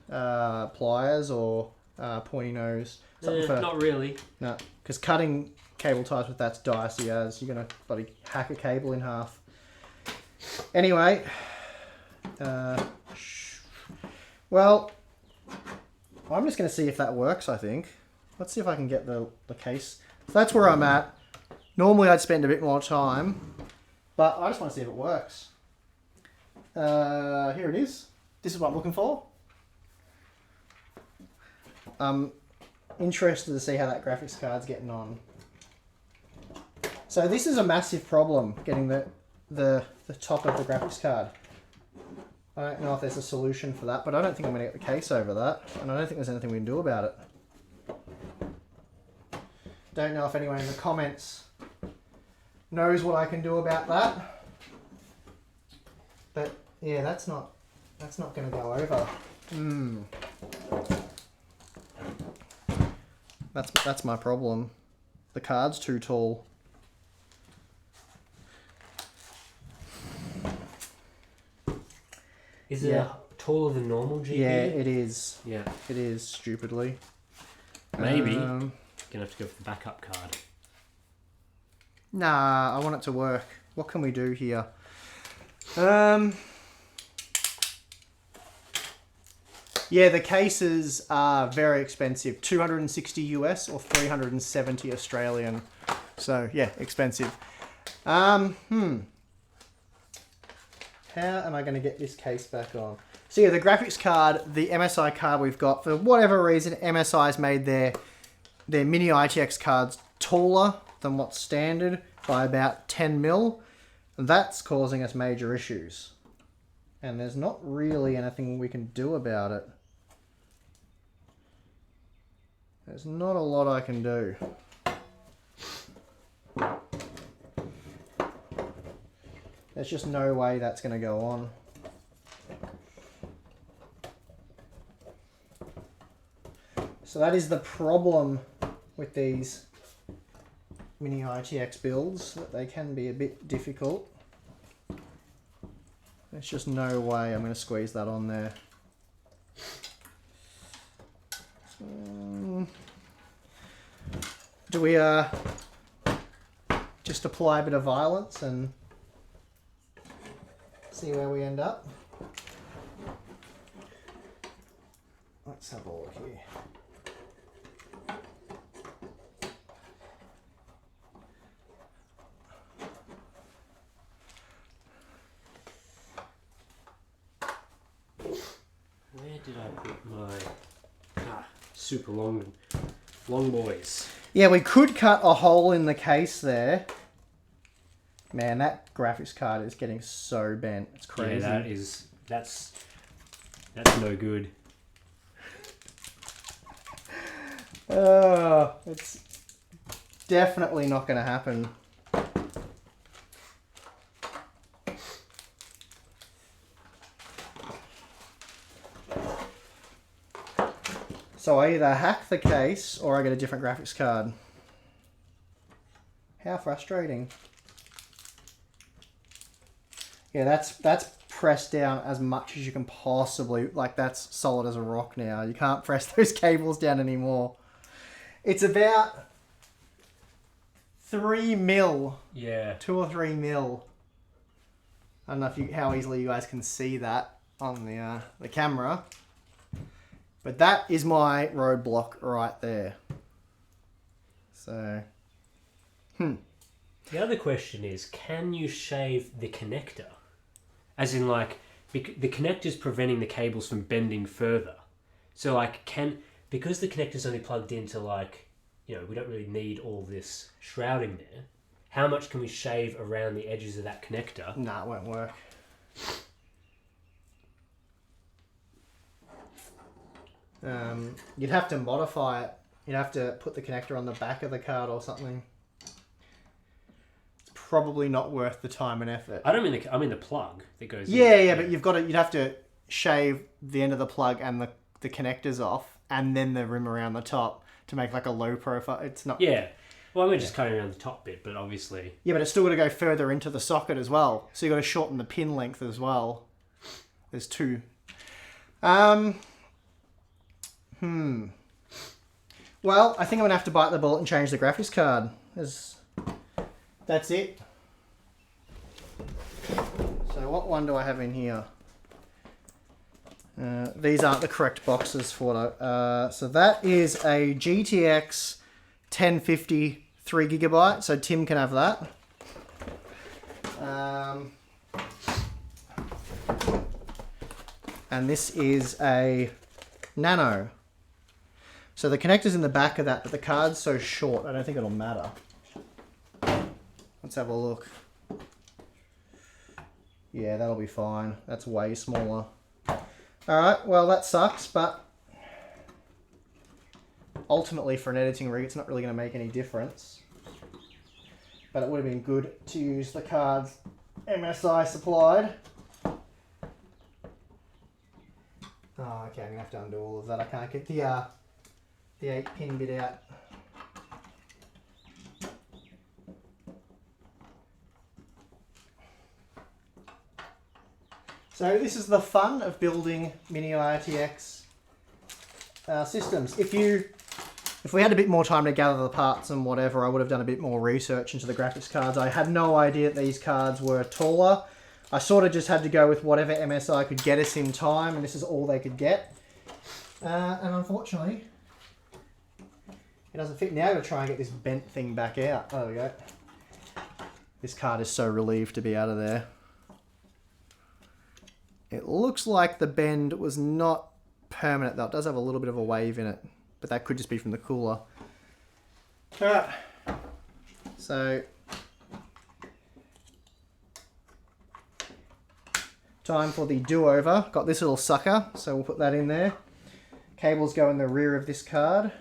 pliers or pointy nose? Not really. No, because cutting cable ties with that's dicey as you're gonna bloody hack a cable in half. Anyway, well, I'm just gonna see if that works. I think. Let's see if I can get the case. So that's where I'm at. Normally I'd spend a bit more time, but I just want to see if it works. Here it is. This is what I'm looking for. I'm interested to see how that graphics card's getting on. So this is a massive problem, getting the top of the graphics card. I don't know if there's a solution for that, but I don't think I'm going to get the case over that, and I don't think there's anything we can do about it. Don't know if anyone in the comments knows what I can do about that. But yeah, that's not going to go over. That's my problem. The card's too tall. Is it taller than normal GPU? Yeah, it is. Yeah. It is, stupidly. Maybe. Gonna have to go for the backup card. Nah, I want it to work. What can we do here? Yeah, the cases are very expensive. 260 US or 370 Australian. So, yeah, expensive. How am I going to get this case back on? So, yeah, the graphics card, the MSI card we've got, for whatever reason, MSI's made their mini ITX cards taller than what's standard by about 10 mil. That's causing us major issues. And there's not really anything we can do about it. There's not a lot I can do. There's just no way that's going to go on. So that is the problem with these mini ITX builds, that they can be a bit difficult. There's just no way I'm going to squeeze that on there. Do we just apply a bit of violence and see where we end up? Let's have a look here. Where did I put my super long boys? Yeah, we could cut a hole in the case there. Man, that graphics card is getting so bent. It's crazy. Yeah, that's no good. It's definitely not going to happen. So I either hack the case or I get a different graphics card. How frustrating. Yeah, that's pressed down as much as you can possibly. Like, that's solid as a rock now. You can't press those cables down anymore. It's about 3 mil. Yeah. 2 or 3 mil. I don't know how easily you guys can see that on the camera. But that is my roadblock right there. So, The other question is, can you shave the connector? As in, like, the connector's preventing the cables from bending further. So, like, because the connector's only plugged into, like, we don't really need all this shrouding there. How much can we shave around the edges of that connector? Nah, it won't work. You'd have to modify it. You'd have to put the connector on the back of the card or something. It's probably not worth the time and effort. I mean the plug that goes. Yeah, but you'd have to shave the end of the plug and the connectors off, and then the rim around the top to make like a low profile. It's not. Yeah. Well, I'm just cutting around the top bit, but obviously. Yeah, but it's still got to go further into the socket as well. So you got to shorten the pin length as well. There's two. Well, I think I'm going to have to bite the bullet and change the graphics card. That's it. So what one do I have in here? These aren't the correct boxes for it. So that is a GTX 1050 3GB. So Tim can have that. And this is a Nano. So the connector's in the back of that, but the card's so short, I don't think it'll matter. Let's have a look. Yeah, that'll be fine. That's way smaller. Alright, well that sucks, but ultimately for an editing rig, it's not really going to make any difference. But it would have been good to use the cards MSI supplied. Oh, Okay, I'm gonna have to undo all of that. I can't get the 8-pin bit out. So this is the fun of building mini ITX systems. If we had a bit more time to gather the parts and whatever, I would have done a bit more research into the graphics cards. I had no idea that these cards were taller. I sort of just had to go with whatever MSI could get us in time, and this is all they could get. And unfortunately, it doesn't fit. Now I'm going to try and get this bent thing back out. Oh, there we go. This card is so relieved to be out of there. It looks like the bend was not permanent though. It does have a little bit of a wave in it, but that could just be from the cooler. Alright, so time for the do-over. Got this little sucker, so we'll put that in there. Cables go in the rear of this card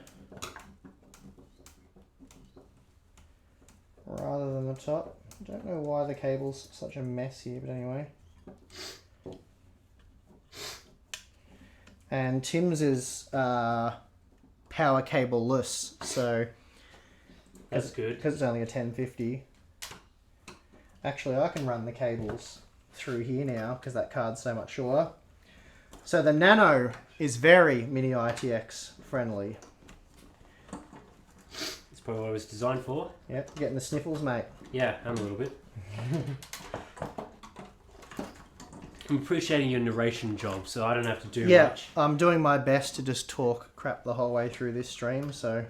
rather than the top. I don't know why the cable's such a mess here, but anyway. And Tim's is power cable-less, so that's good because it's only a 1050. Actually, I can run the cables through here now because that card's so much shorter. So the Nano is very mini ITX friendly. That's probably what it was designed for. Yep, getting the sniffles, mate. Yeah, I'm a little bit. I'm appreciating your narration job, so I don't have to do much. Yeah, I'm doing my best to just talk crap the whole way through this stream, so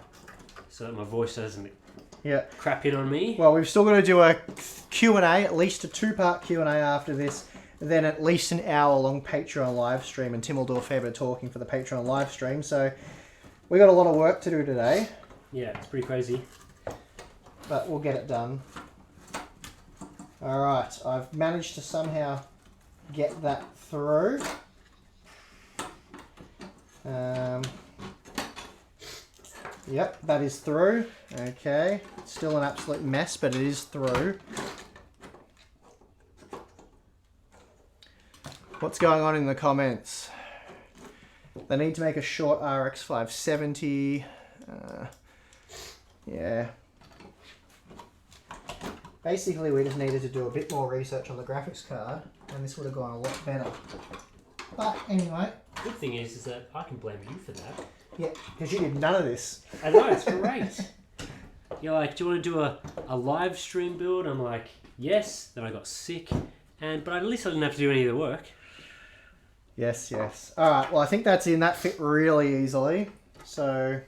that my voice doesn't yeah crap in on me. Well, we've still got to do a Q&A, at least a 2-part Q&A after this, then at least an hour-long Patreon live stream, and Tim will do a fair bit of talking for the Patreon live stream, so we got a lot of work to do today. Yeah, it's pretty crazy. But we'll get it done. Alright, I've managed to somehow get that through. Yep, that is through. Okay, still an absolute mess, but it is through. What's going on in the comments? They need to make a short RX 570. Yeah. Basically, we just needed to do a bit more research on the graphics card, and this would have gone a lot better. But anyway. Good thing is that I can blame you for that. Yeah, because you did none of this. I know, it's great. You're like, do you want to do a live stream build? I'm like, yes. Then I got sick, but at least I didn't have to do any of the work. Yes, yes. All right, well, I think that's in. That fit really easily. So,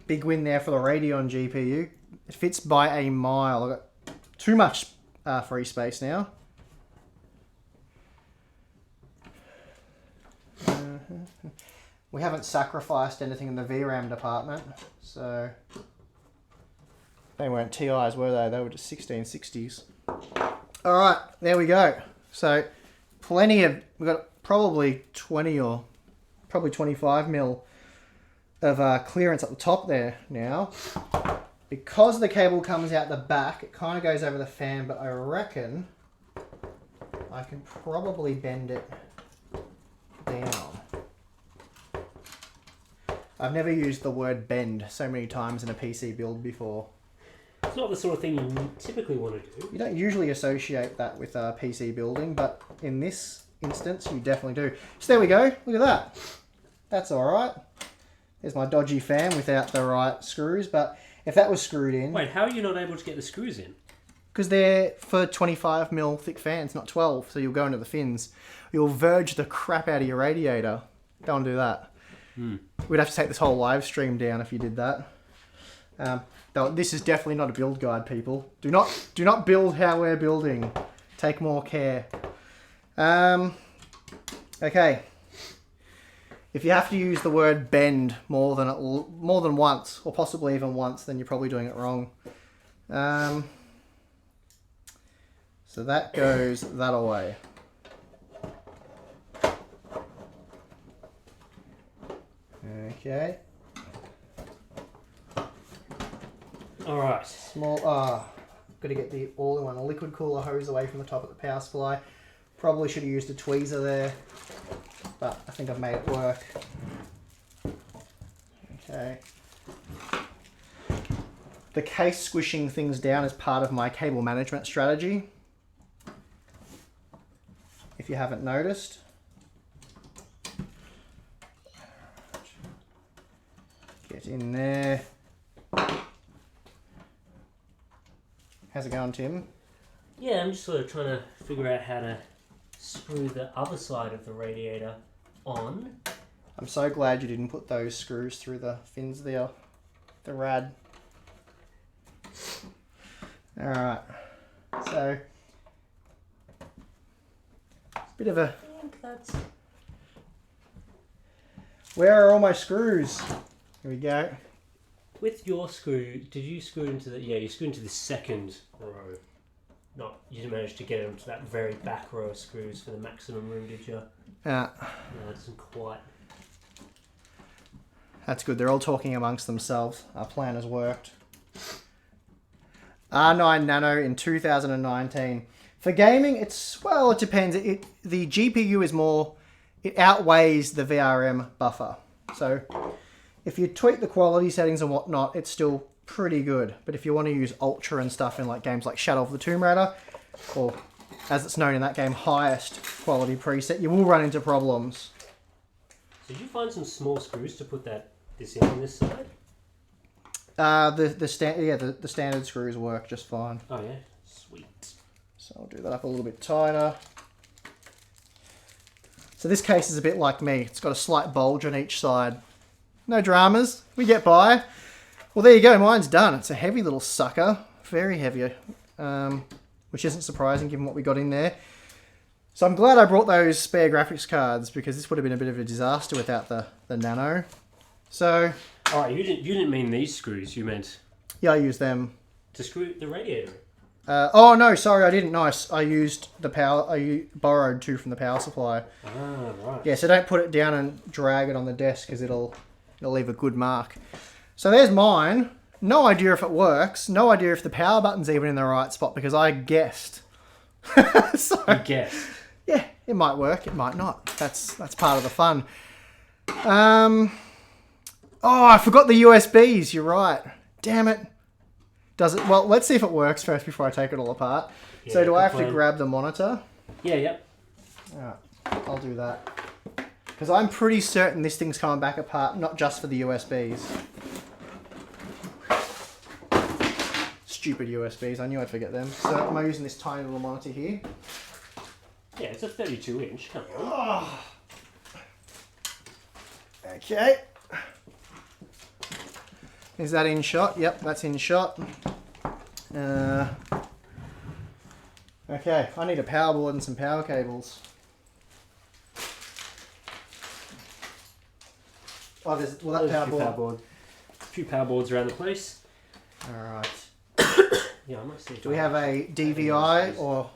big win there for the Radeon GPU. It fits by a mile. I've got too much free space now. We haven't sacrificed anything in the VRAM department, so they weren't TIs, were they? They were just 1660s. All right, there we go. So plenty of, we've got probably 20 or probably 25 mil of clearance at the top there now. Because the cable comes out the back, it kind of goes over the fan, but I reckon I can probably bend it down. I've never used the word bend so many times in a PC build before. It's not the sort of thing you typically want to do. You don't usually associate that with PC building, but in this instance, you definitely do. So there we go. Look at that. That's all right. There's my dodgy fan without the right screws, but if that was screwed in... Wait, how are you not able to get the screws in? Because they're for 25mm thick fans, not 12, so you'll go into the fins. You'll verge the crap out of your radiator. Don't do that. We'd have to take this whole live stream down if you did that. Though this is definitely not a build guide, people. Do not build how we're building. Take more care. Okay. If you have to use the word bend more than once, or possibly even once, then you're probably doing it wrong. So that goes that away. Okay. All right. Got to get the all-in-one liquid cooler hose away from the top of the power supply. Probably should have used a tweezer there. but I think I've made it work. Okay. The case squishing things down is part of my cable management strategy, if you haven't noticed. Get in there. How's it going, Tim? Yeah, I'm just sort of trying to figure out how to screw the other side of the radiator on. I'm so glad you didn't put those screws through the fins there. The rad. Alright. So, bit of a... I think that's... Where are all my screws? Here we go. With your screw, did you screw into the... Yeah, you screwed into the second row. Not, you didn't manage to get them to that very back row of screws for the maximum room, did you? Yeah. No, it doesn't quite. That's good. They're all talking amongst themselves. Our plan has worked. R9 Nano in 2019. For gaming, it's... Well, it depends. The GPU is more... It outweighs the VRM buffer. So, if you tweak the quality settings and whatnot, it's still pretty good. But if you want to use Ultra and stuff in like games like Shadow of the Tomb Raider, or as it's known in that game, highest quality preset, you will run into problems. So did you find some small screws to put this in on this side? The standard screws work just fine. Oh yeah, sweet. So I'll do that up a little bit tighter. So this case is a bit like me. It's got a slight bulge on each side. No dramas. We get by. Well, there you go. Mine's done. It's a heavy little sucker. Very heavy. Which isn't surprising given what we got in there. So I'm glad I brought those spare graphics cards because this would have been a bit of a disaster without the Nano. So... Alright, you didn't mean these screws. You meant... Yeah, I used them. To screw the radiator. Oh, no, sorry, I didn't. Nice. I used the power... I borrowed two from the power supply. Ah, right. Yeah, so don't put it down and drag it on the desk because it'll leave a good mark. So there's mine. No idea if it works. No idea if the power button's even in the right spot because I guessed. So, You guessed. yeah, it might work. It might not. That's part of the fun. Oh, I forgot the USBs. You're right. Damn it. Does it? Well, let's see if it works first before I take it all apart. Yeah, So do I have plan. to grab the monitor? Yeah, yep. Alright, I'll do that. Because I'm pretty certain this thing's coming back apart, not just for the USBs. Stupid USBs, I knew I'd forget them. So am I using this tiny little monitor here? Yeah, it's a 32-inch. Come on. Oh. Okay. Is that in shot? Yep, that's in shot. Okay, I need a power board and some power cables. Oh, there's... Well, that power board... A few power boards around the place. Alright. Yeah, I might see. Do we have a DVI or...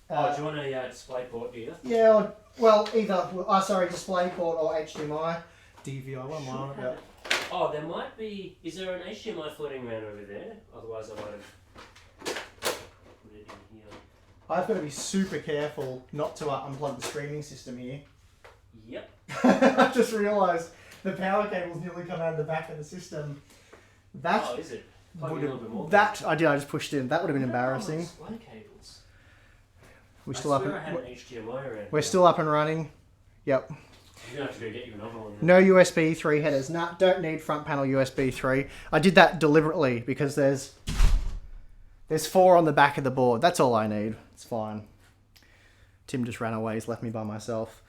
Oh, do you want a display port, do you? Yeah, or, well, either... Oh, sorry, DisplayPort or HDMI. DVI, what am I on about? Oh, there might be... Is there an HDMI floating around over there? Otherwise I might have put it in here. I've got to be super careful not to unplug the streaming system here. Yep. I just realised the power cable's nearly come out of the back of the system. That... Oh, is it? Plug in a little bit more. That, I just pushed in. That would have been embarrassing. Display cables. We're still up I had an HDMI around. We're still up and running. Yep. You're going to have to go get you another one. No USB 3 headers. Nah, don't need front panel USB 3. I did that deliberately because there's 4 on the back of the board. That's all I need. It's fine. Tim just ran away. He's left me by myself.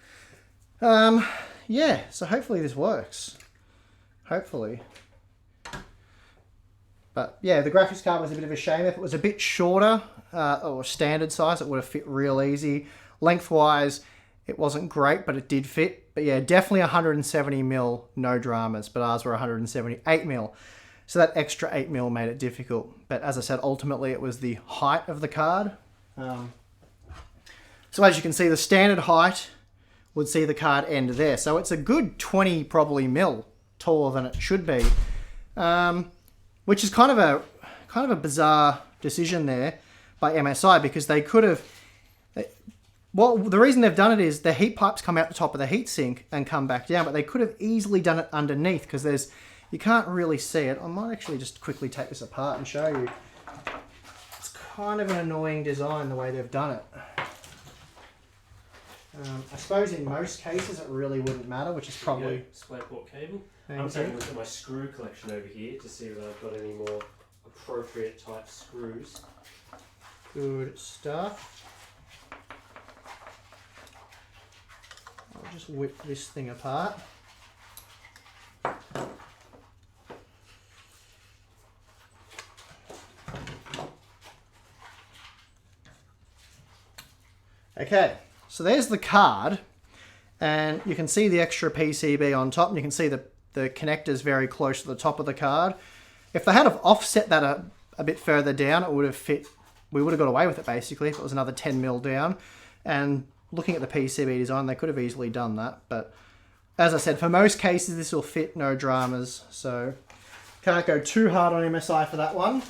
Yeah, so hopefully this works. Hopefully. But yeah, the graphics card was a bit of a shame. If it was a bit shorter, or standard size, it would have fit real easy. Lengthwise, it wasn't great, but it did fit. But yeah, definitely 170mm, no dramas. But ours were 178mm. So that extra 8mm made it difficult. But as I said, ultimately it was the height of the card. So as you can see, the standard height would see the card end there. So it's a good 20 probably mil taller than it should be. Which is kind of a bizarre decision there by MSI because they could have... Well, the reason they've done it is the heat pipes come out the top of the heatsink and come back down, but they could have easily done it underneath because you can't really see it. I might actually just quickly take this apart and show you. It's kind of an annoying design the way they've done it. I suppose in most cases it really wouldn't matter, which is probably... DisplayPort cable. I'm taking a look at my screw collection over here to see if I've got any more appropriate type screws. Good stuff. I'll just whip this thing apart. Okay, so there's the card, and you can see the extra PCB on top, and you can see the connectors very close to the top of the card. If they had have offset that a bit further down, it would have fit. We would have got away with it basically if it was another 10mm down. And looking at the PCB design, they could have easily done that. But as I said, for most cases, this will fit, no dramas. So can't go too hard on MSI for that one.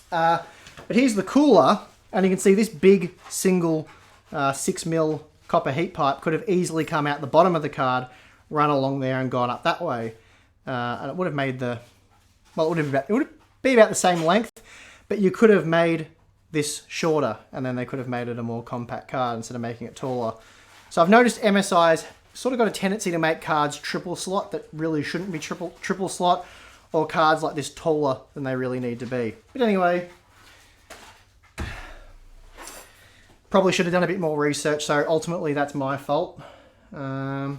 But here's the cooler, and you can see this big single 6mm copper heat pipe could have easily come out the bottom of the card, run along there and gone up that way. And it would have made the... Well, it would be about the same length, but you could have made this shorter, and then they could have made it a more compact card instead of making it taller. So I've noticed MSI's sort of got a tendency to make cards triple slot that really shouldn't be triple slot, or cards like this taller than they really need to be. But anyway, probably should have done a bit more research, so ultimately that's my fault. Where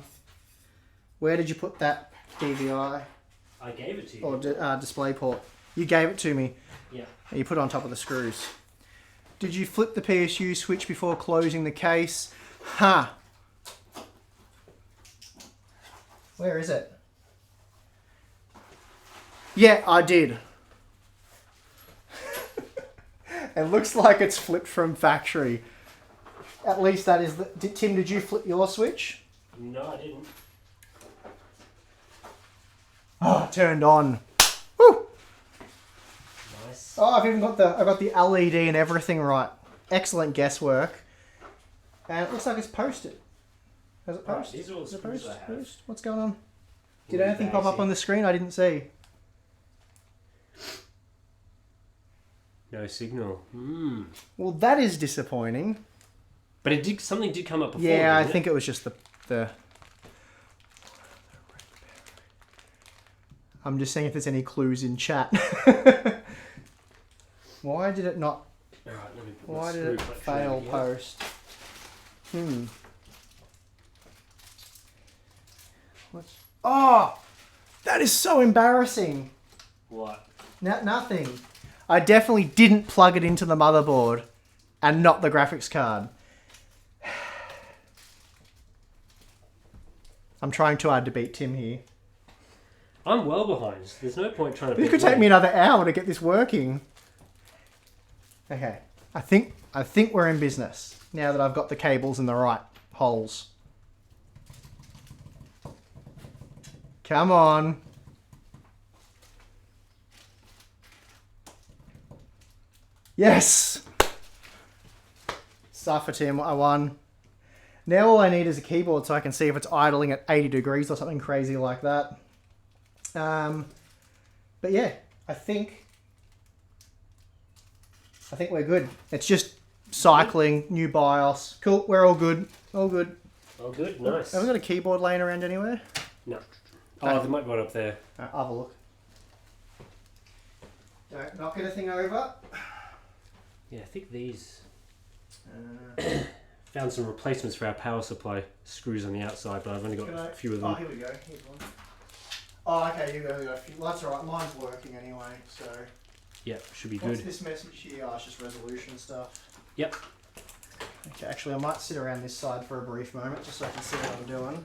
did you put that DVI? I gave it to you. Or DisplayPort. You gave it to me. Yeah. And you put it on top of the screws. Did you flip the PSU switch before closing the case? Huh. Where is it? Yeah, I did. It looks like it's flipped from factory. At least that is the... Tim, did you flip your switch? No, I didn't. Oh, turned on. Woo! Nice. Oh, I've got the LED and everything right. Excellent guesswork. And it looks like it's posted. Has it posted? These are all Is it screws I have. post? What's going on? Did anything pop up on the screen? I didn't see. No signal. Well, that is disappointing. But something did come up before. Yeah, I didn't think it was just the... I'm just seeing if there's any clues in chat. Why did it not... All right, let me put my Why did screw it collection fail over here. post? Oh! That is so embarrassing. What? Nothing. I definitely didn't plug it into the motherboard and not the graphics card. I'm trying too hard to beat Tim here. I'm well behind. There's no point trying to... It could take me another hour to get this working. Okay. I think we're in business now that I've got the cables in the right holes. Come on. Yes! Suffer, Tim. I won. Now all I need is a keyboard so I can see if it's idling at 80 degrees or something crazy like that. But yeah, I think we're good. It's just cycling, new BIOS. Cool, we're all good. All good. Oh, good. Nice. Have we got a keyboard laying around anywhere? No. Oh, there might be one up there. I'll have a look. Don't knock anything over. Yeah, I think these... Found some replacements for our power supply screws on the outside, but I've only got a few of them. Oh, here we go. Here's one. Oh, okay, you've got a few. Well, that's alright. Mine's working anyway, so... Yep, should be What's good. this message here? Oh, it's just resolution stuff. Yep. Okay, actually, I might sit around this side for a brief moment, just so I can see what I'm doing.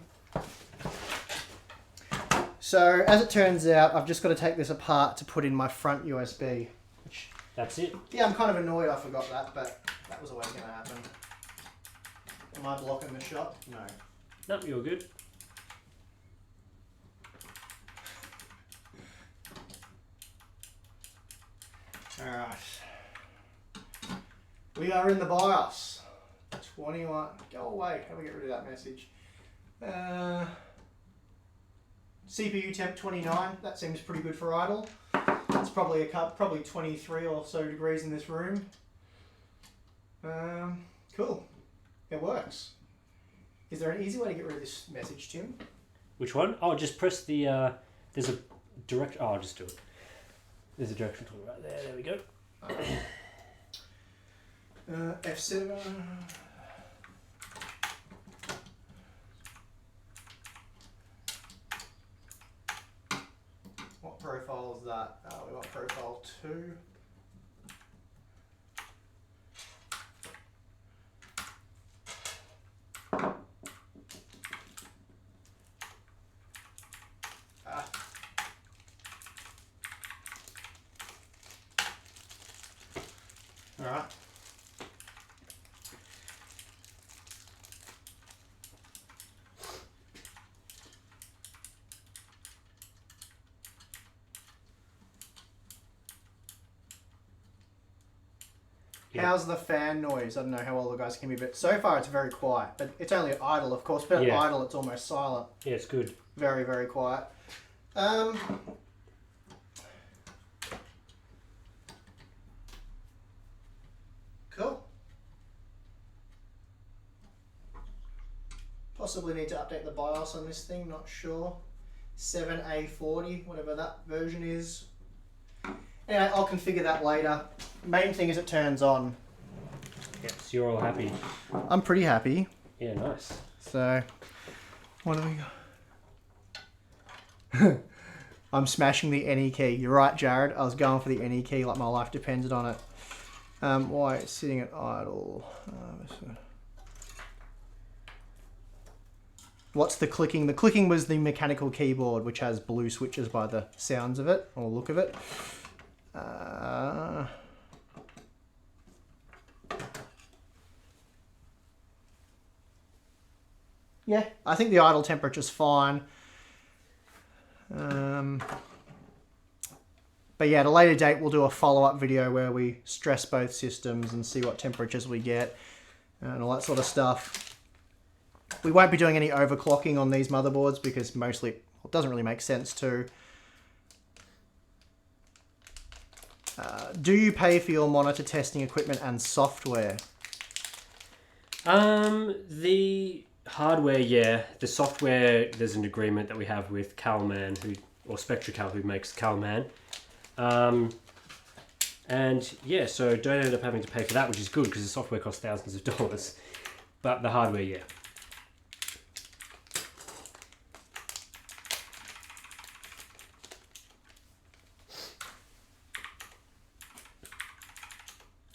So, as it turns out, I've just got to take this apart to put in my front USB. Which, That's it. yeah, I'm kind of annoyed I forgot that, but that was always going to happen. Am I blocking the shot? No. Nope, you're good. Alright. We are in the BIOS. 21. Go away. How do we get rid of that message? CPU temp 29. That seems pretty good for idle. It's probably probably 23 or so degrees in this room. Cool. It works. Is there an easy way to get rid of this message, Tim? Which one? Oh, just press the. There's a direct. Oh, I'll just do it. There's a direction tool right there. There we go. F7. What profile is that? We got profile 2. Alright. Yeah. How's the fan noise? I don't know how well the guys can be, but so far it's very quiet. But it's only idle, of course. But idle, it's almost silent. Yeah, it's good. Very, very quiet. Cool. Possibly need to update the BIOS on this thing, not sure. 7A40, whatever that version is. Anyway, I'll configure that later. Main thing is it turns on. Yeah, so you're all happy. I'm pretty happy. Yeah, nice. So, what do we got? I'm smashing the any key. You're right, Jared. I was going for the any key like my life depended on it. Why it's sitting at idle? What's the clicking? The clicking was the mechanical keyboard, which has blue switches by the sounds of it, or look of it. Yeah, I think the idle temperature's fine. But yeah, at a later date, we'll do a follow-up video where we stress both systems and see what temperatures we get and all that sort of stuff. We won't be doing any overclocking on these motherboards because mostly it doesn't really make sense to. Do you pay for your monitor testing equipment and software? The hardware, yeah. The software, there's an agreement that we have with Calman, or SpectraCal, who makes Calman. And yeah, so don't end up having to pay for that, which is good because the software costs thousands of dollars. But the hardware, yeah.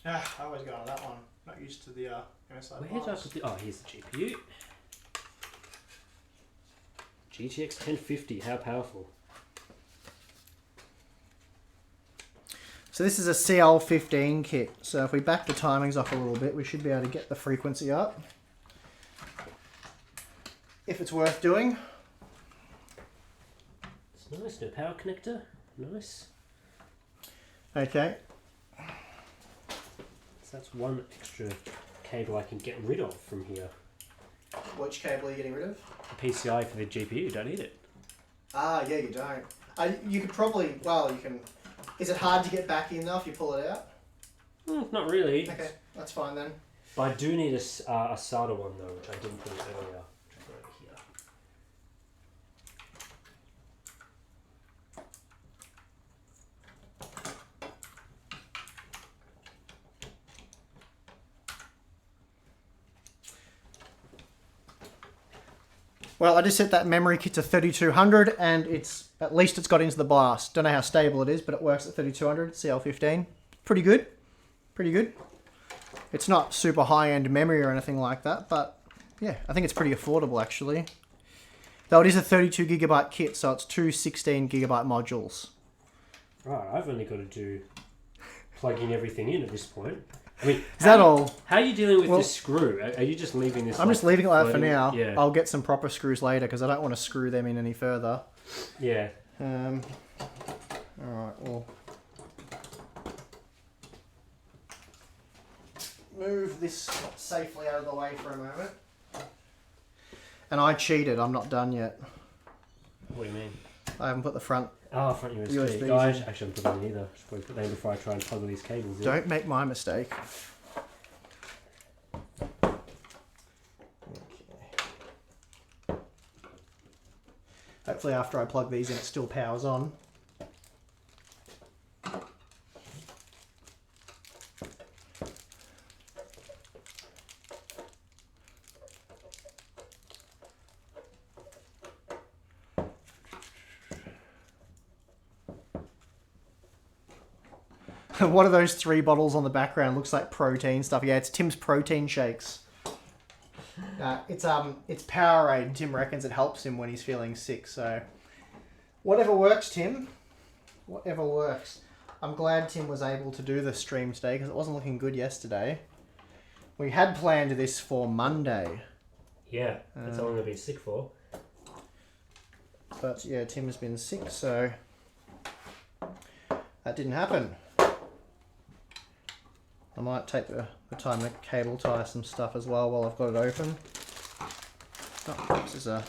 I always go on that one. Not used to the MSI. Where did I put the... Oh, here's the GPU. GTX 1050, how powerful. So this is a CL15 kit. So if we back the timings off a little bit, we should be able to get the frequency up. If it's worth doing. It's nice, no power connector. Nice. Okay. So that's one extra cable I can get rid of from here. Which cable are you getting rid of? The PCI for the GPU, don't need it. Ah, yeah, you don't. You could probably, well, you can... Is it hard to get back in though if you pull it out? Not really. Okay, that's fine then. But I do need a SATA one though, which I didn't put in earlier. Which I've got over here. Well, I just set that memory kit to 3200 and at least it's got into the BIOS. Don't know how stable it is, but it works at 3200, CL15. Pretty good. Pretty good. It's not super high-end memory or anything like that, but yeah, I think it's pretty affordable actually. Though it is a 32GB kit, so it's two 16GB modules. Right, I've only got to do plugging everything in at this point. I mean, is that all? How are you dealing with this screw? Are you just leaving this? I'm just leaving it like that for now. Yeah. I'll get some proper screws later because I don't want to screw them in any further. Yeah. All right. Well, move this safely out of the way for a moment. And I cheated. I'm not done yet. What do you mean? I haven't put the front. Oh, front USB. USBs Guys, in. actually, I haven't put that in either. I should probably put that in before I try and plug all these cables in. Don't make my mistake. Okay. Hopefully after I plug these in it still powers on. What are those 3 bottles on the background? Looks like protein stuff. Yeah, it's Tim's protein shakes. It's Powerade. Tim reckons it helps him when he's feeling sick. So whatever works, Tim. Whatever works. I'm glad Tim was able to do the stream today because it wasn't looking good yesterday. We had planned this for Monday. Yeah, that's all I'm going to be sick for. But yeah, Tim has been sick, so that didn't happen. I might take the time to cable tie some stuff as well while I've got it open. Oh, this is a...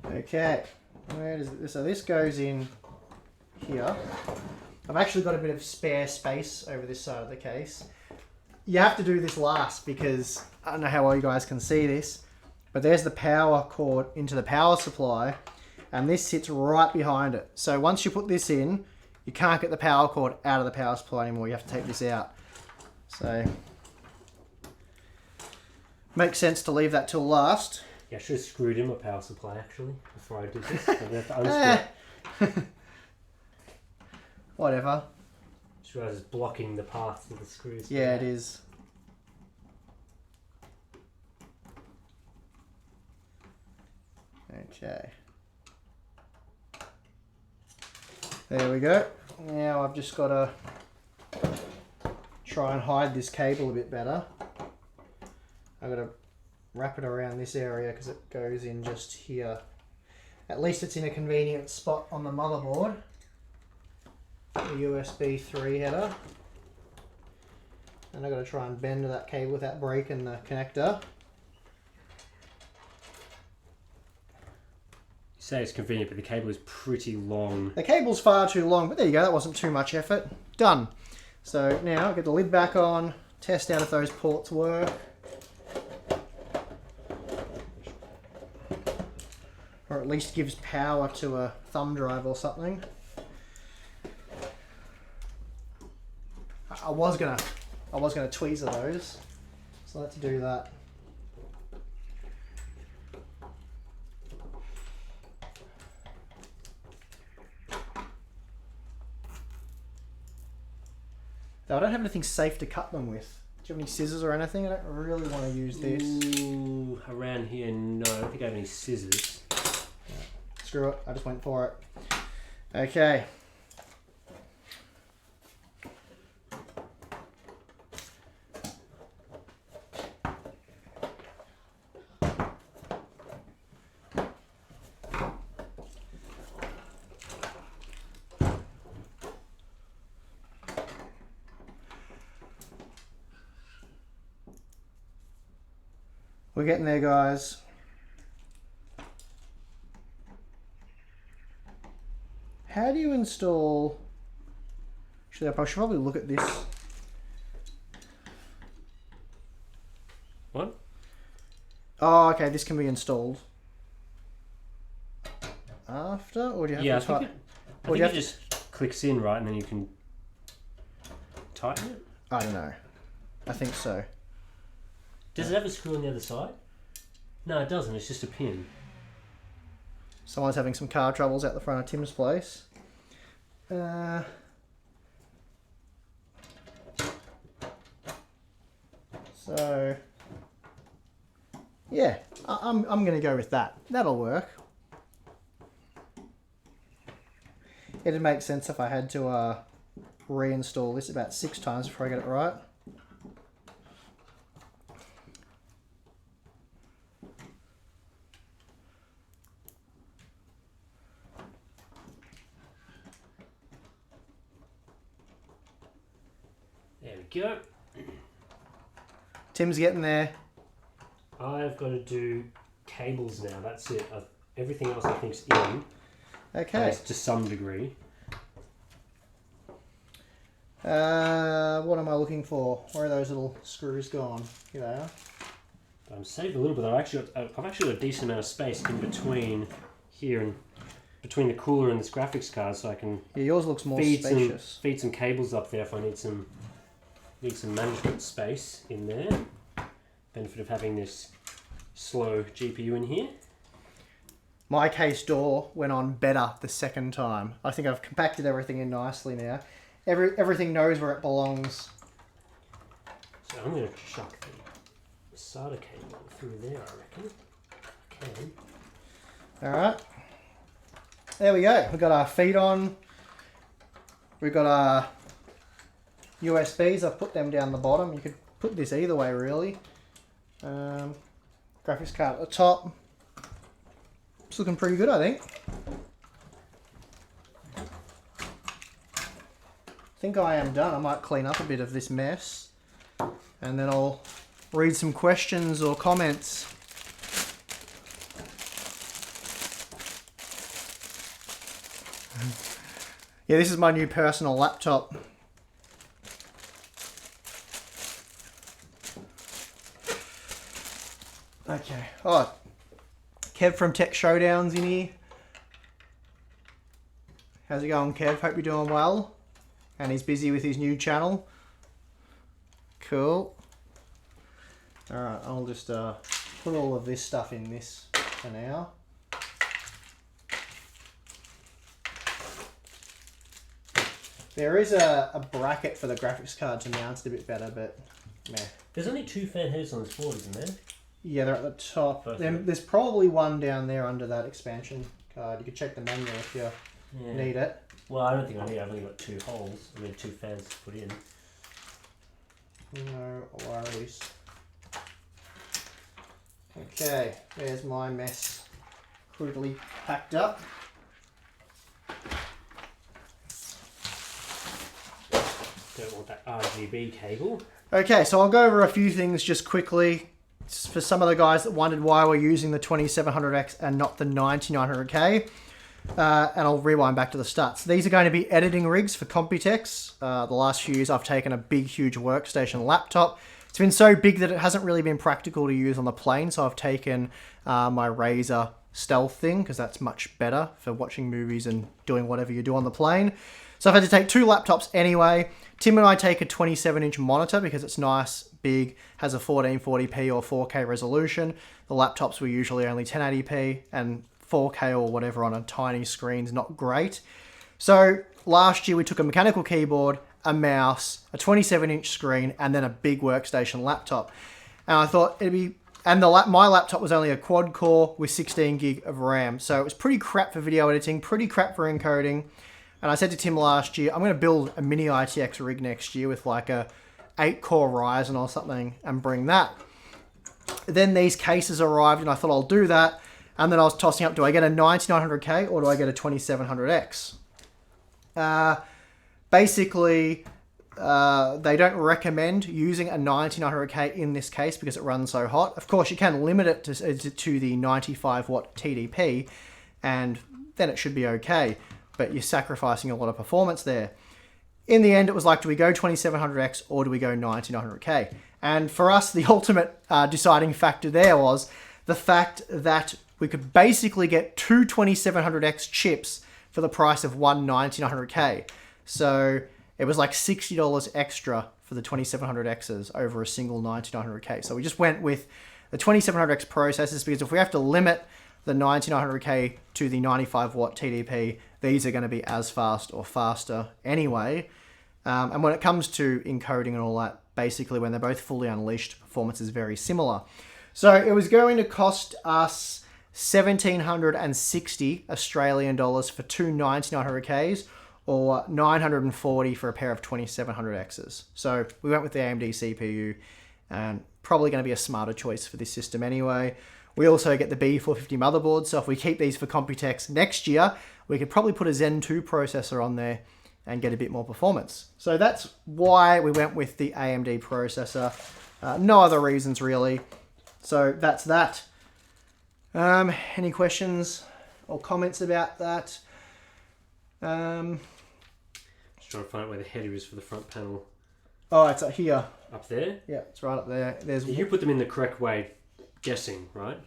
Okay, where does it... So this goes in here. I've actually got a bit of spare space over this side of the case. You have to do this last because I don't know how well you guys can see this, but there's the power cord into the power supply and this sits right behind it. So once you put this in, you can't get the power cord out of the power supply anymore. You have to take this out. So makes sense to leave that till last. Yeah, I should have screwed in my power supply actually before I did this. I'm going to have to unscrew it. Whatever. Just realised it's blocking the path to the screws. Yeah, it is. Okay. There we go. Now I've just got to try and hide this cable a bit better. I've got to wrap it around this area because it goes in just here. At least it's in a convenient spot on the motherboard. The USB 3 header. And I've got to try and bend that cable without breaking the connector. You say it's convenient, but the cable is pretty long. The cable's far too long, but there you go, that wasn't too much effort. Done. So now get the lid back on, test out if those ports work. Or at least gives power to a thumb drive or something. I was gonna tweezer those, so let's do that. Though I don't have anything safe to cut them with. Do you have any scissors or anything? I don't really want to use this. Ooh, around here, no. I don't think I have any scissors. Yeah. Screw it, I just went for it. Okay. We're getting there, guys. How do you install... Actually, I should probably look at this. What? Oh, okay, this can be installed. After? Or do you have to type? I think it just clicks in, right, and then you can tighten it? I don't know. I think so. Does it have a screw on the other side? No, it doesn't. It's just a pin. Someone's having some car troubles out the front of Tim's place. So, yeah, I'm going to go with that. That'll work. It'd make sense if I had to reinstall this about 6 times before I get it right. There we go. Tim's getting there. I've got to do cables now. That's it. Everything else I think's in. Okay. To some degree. What am I looking for? Where are those little screws gone? Here they are. I'm saved a little bit. I've actually got a decent amount of space in between here and between the cooler and this graphics card, so I can yours looks more spacious. Feed some cables up there if I need some management space in there. Benefit of having this slow GPU in here. My case door went on better the second time. I think I've compacted everything in nicely now. Everything knows where it belongs. So I'm going to chuck the SATA cable through there, I reckon. Okay. Alright. There we go. We've got our feet on. We've got our USBs. I've put them down the bottom. You could put this either way, really. Graphics card at the top. It's looking pretty good, I think. I think I am done. I might clean up a bit of this mess and then I'll read some questions or comments. Yeah, this is my new personal laptop. Okay. Oh, Kev from Tech Showdown's in here. How's it going, Kev? Hope you're doing well. And he's busy with his new channel. Cool. Alright, I'll just put all of this stuff in this for now. There is a bracket for the graphics card to mount it a bit better, but meh. There's only 2 fan heads on this board, isn't there? Yeah, they're at the top. There's probably one down there under that expansion card. You could check the manual if you need it. Well, I don't think I need it. I've only got 2 holes. I mean, 2 fans to put in. No worries. Okay, there's my mess crudely packed up. Don't want that RGB cable. Okay, so I'll go over a few things just quickly. For some of the guys that wondered why we're using the 2700X and not the 9900K. And I'll rewind back to the start. So these are going to be editing rigs for Computex. The last few years I've taken a big, huge workstation laptop. It's been so big that it hasn't really been practical to use on the plane, so I've taken my Razer Stealth thing, because that's much better for watching movies and doing whatever you do on the plane. So I've had to take 2 laptops anyway. Tim and I take a 27-inch monitor because it's nice, big, has a 1440p or 4K resolution. The laptops were usually only 1080p, and 4K or whatever on a tiny screen's not great. So last year we took a mechanical keyboard, a mouse, a 27-inch screen, and then a big workstation laptop. And I thought it'd be... And my laptop was only a quad core with 16 gig of RAM. So it was pretty crap for video editing, pretty crap for encoding. And I said to Tim last year, I'm going to build a mini ITX rig next year with like a 8-core Ryzen or something and bring that. Then these cases arrived and I thought I'll do that. And then I was tossing up, do I get a 9900K or do I get a 2700X? Basically, they don't recommend using a 9900K in this case because it runs so hot. Of course, you can limit it to the 95 watt TDP and then it should be okay. But you're sacrificing a lot of performance there. In the end, it was like, do we go 2700X or do we go 9900K? And for us, the ultimate deciding factor there was the fact that we could basically get 2 2700X chips for the price of one 9900K. So it was like $60 extra for the 2700Xs over a single 9900K. So we just went with the 2700X processors because if we have to limit the 9900K to the 95 watt TDP, these are going to be as fast or faster anyway. And when it comes to encoding and all that, basically when they're both fully unleashed, performance is very similar. So it was going to cost us 1,760 Australian dollars for 2 9900Ks or 940 for a pair of 2700Xs. So we went with the AMD CPU and probably going to be a smarter choice for this system anyway. We also get the B450 motherboard, so if we keep these for Computex next year, we could probably put a Zen 2 processor on there and get a bit more performance. So that's why we went with the AMD processor. No other reasons really. So that's that. Any questions or comments about that? Just trying to find out where the header is for the front panel. Oh, it's up here. Up there? Yeah, it's right up there. There's You put them in the correct way, guessing, right?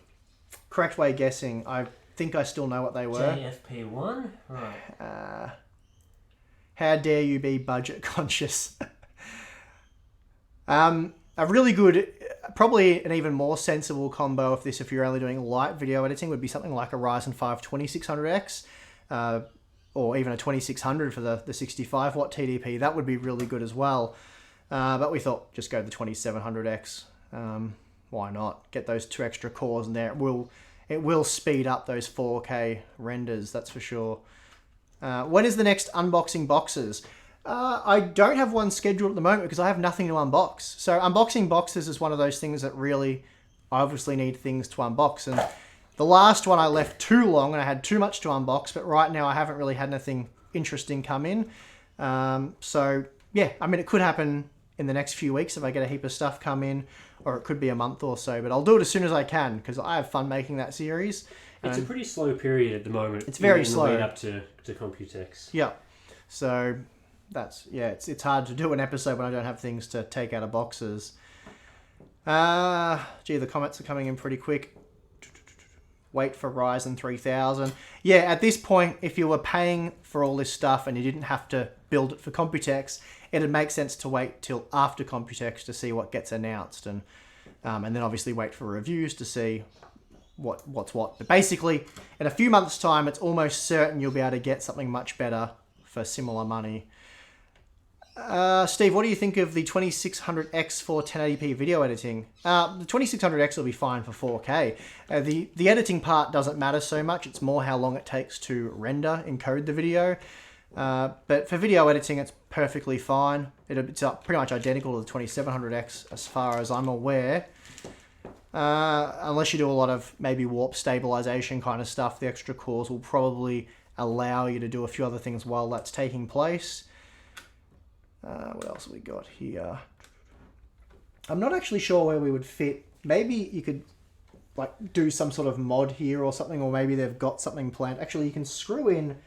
correct way guessing. I think I still know what they were. JFP1? Right. How dare you be budget conscious? A really good, probably an even more sensible combo of this if you're only doing light video editing would be something like a Ryzen 5 2600X or even a 2600 for the 65 watt TDP. That would be really good as well. But we thought just go the 2700X. Why not? Get those 2 extra cores in there. It will speed up those 4K renders, that's for sure. When is the next unboxing boxes? I don't have one scheduled at the moment because I have nothing to unbox. So unboxing boxes is one of those things that really obviously need things to unbox. And the last one I left too long and I had too much to unbox, but right now I haven't really had anything interesting come in. So yeah, I mean, it could happen in the next few weeks if I get a heap of stuff come in, or it could be a month or so, but I'll do it as soon as I can because I have fun making that series. It's a pretty slow period at the moment. It's very in slow. the lead up to Computex. Yeah. So that's, yeah, it's hard to do an episode when I don't have things to take out of boxes. Gee, the comments are coming in pretty quick. Wait for Ryzen 3000. Yeah, at this point, if you were paying for all this stuff and you didn't have to build it for Computex, it'd make sense to wait till after Computex to see what gets announced, and then obviously wait for reviews to see what's what. But basically, in a few months' time, it's almost certain you'll be able to get something much better for similar money. Steve, what do you think of the 2600X for 1080p video editing? The 2600X will be fine for 4K. The editing part doesn't matter so much. It's more how long it takes to render, encode the video. But for video editing, it's perfectly fine. It's pretty much identical to the 2700X as far as I'm aware. Unless you do a lot of maybe warp stabilization kind of stuff, the extra cores will probably allow you to do a few other things while that's taking place. What else have we got here? I'm not actually sure where we would fit. Maybe you could like do some sort of mod here or something, or maybe they've got something planned. Actually, you can screw in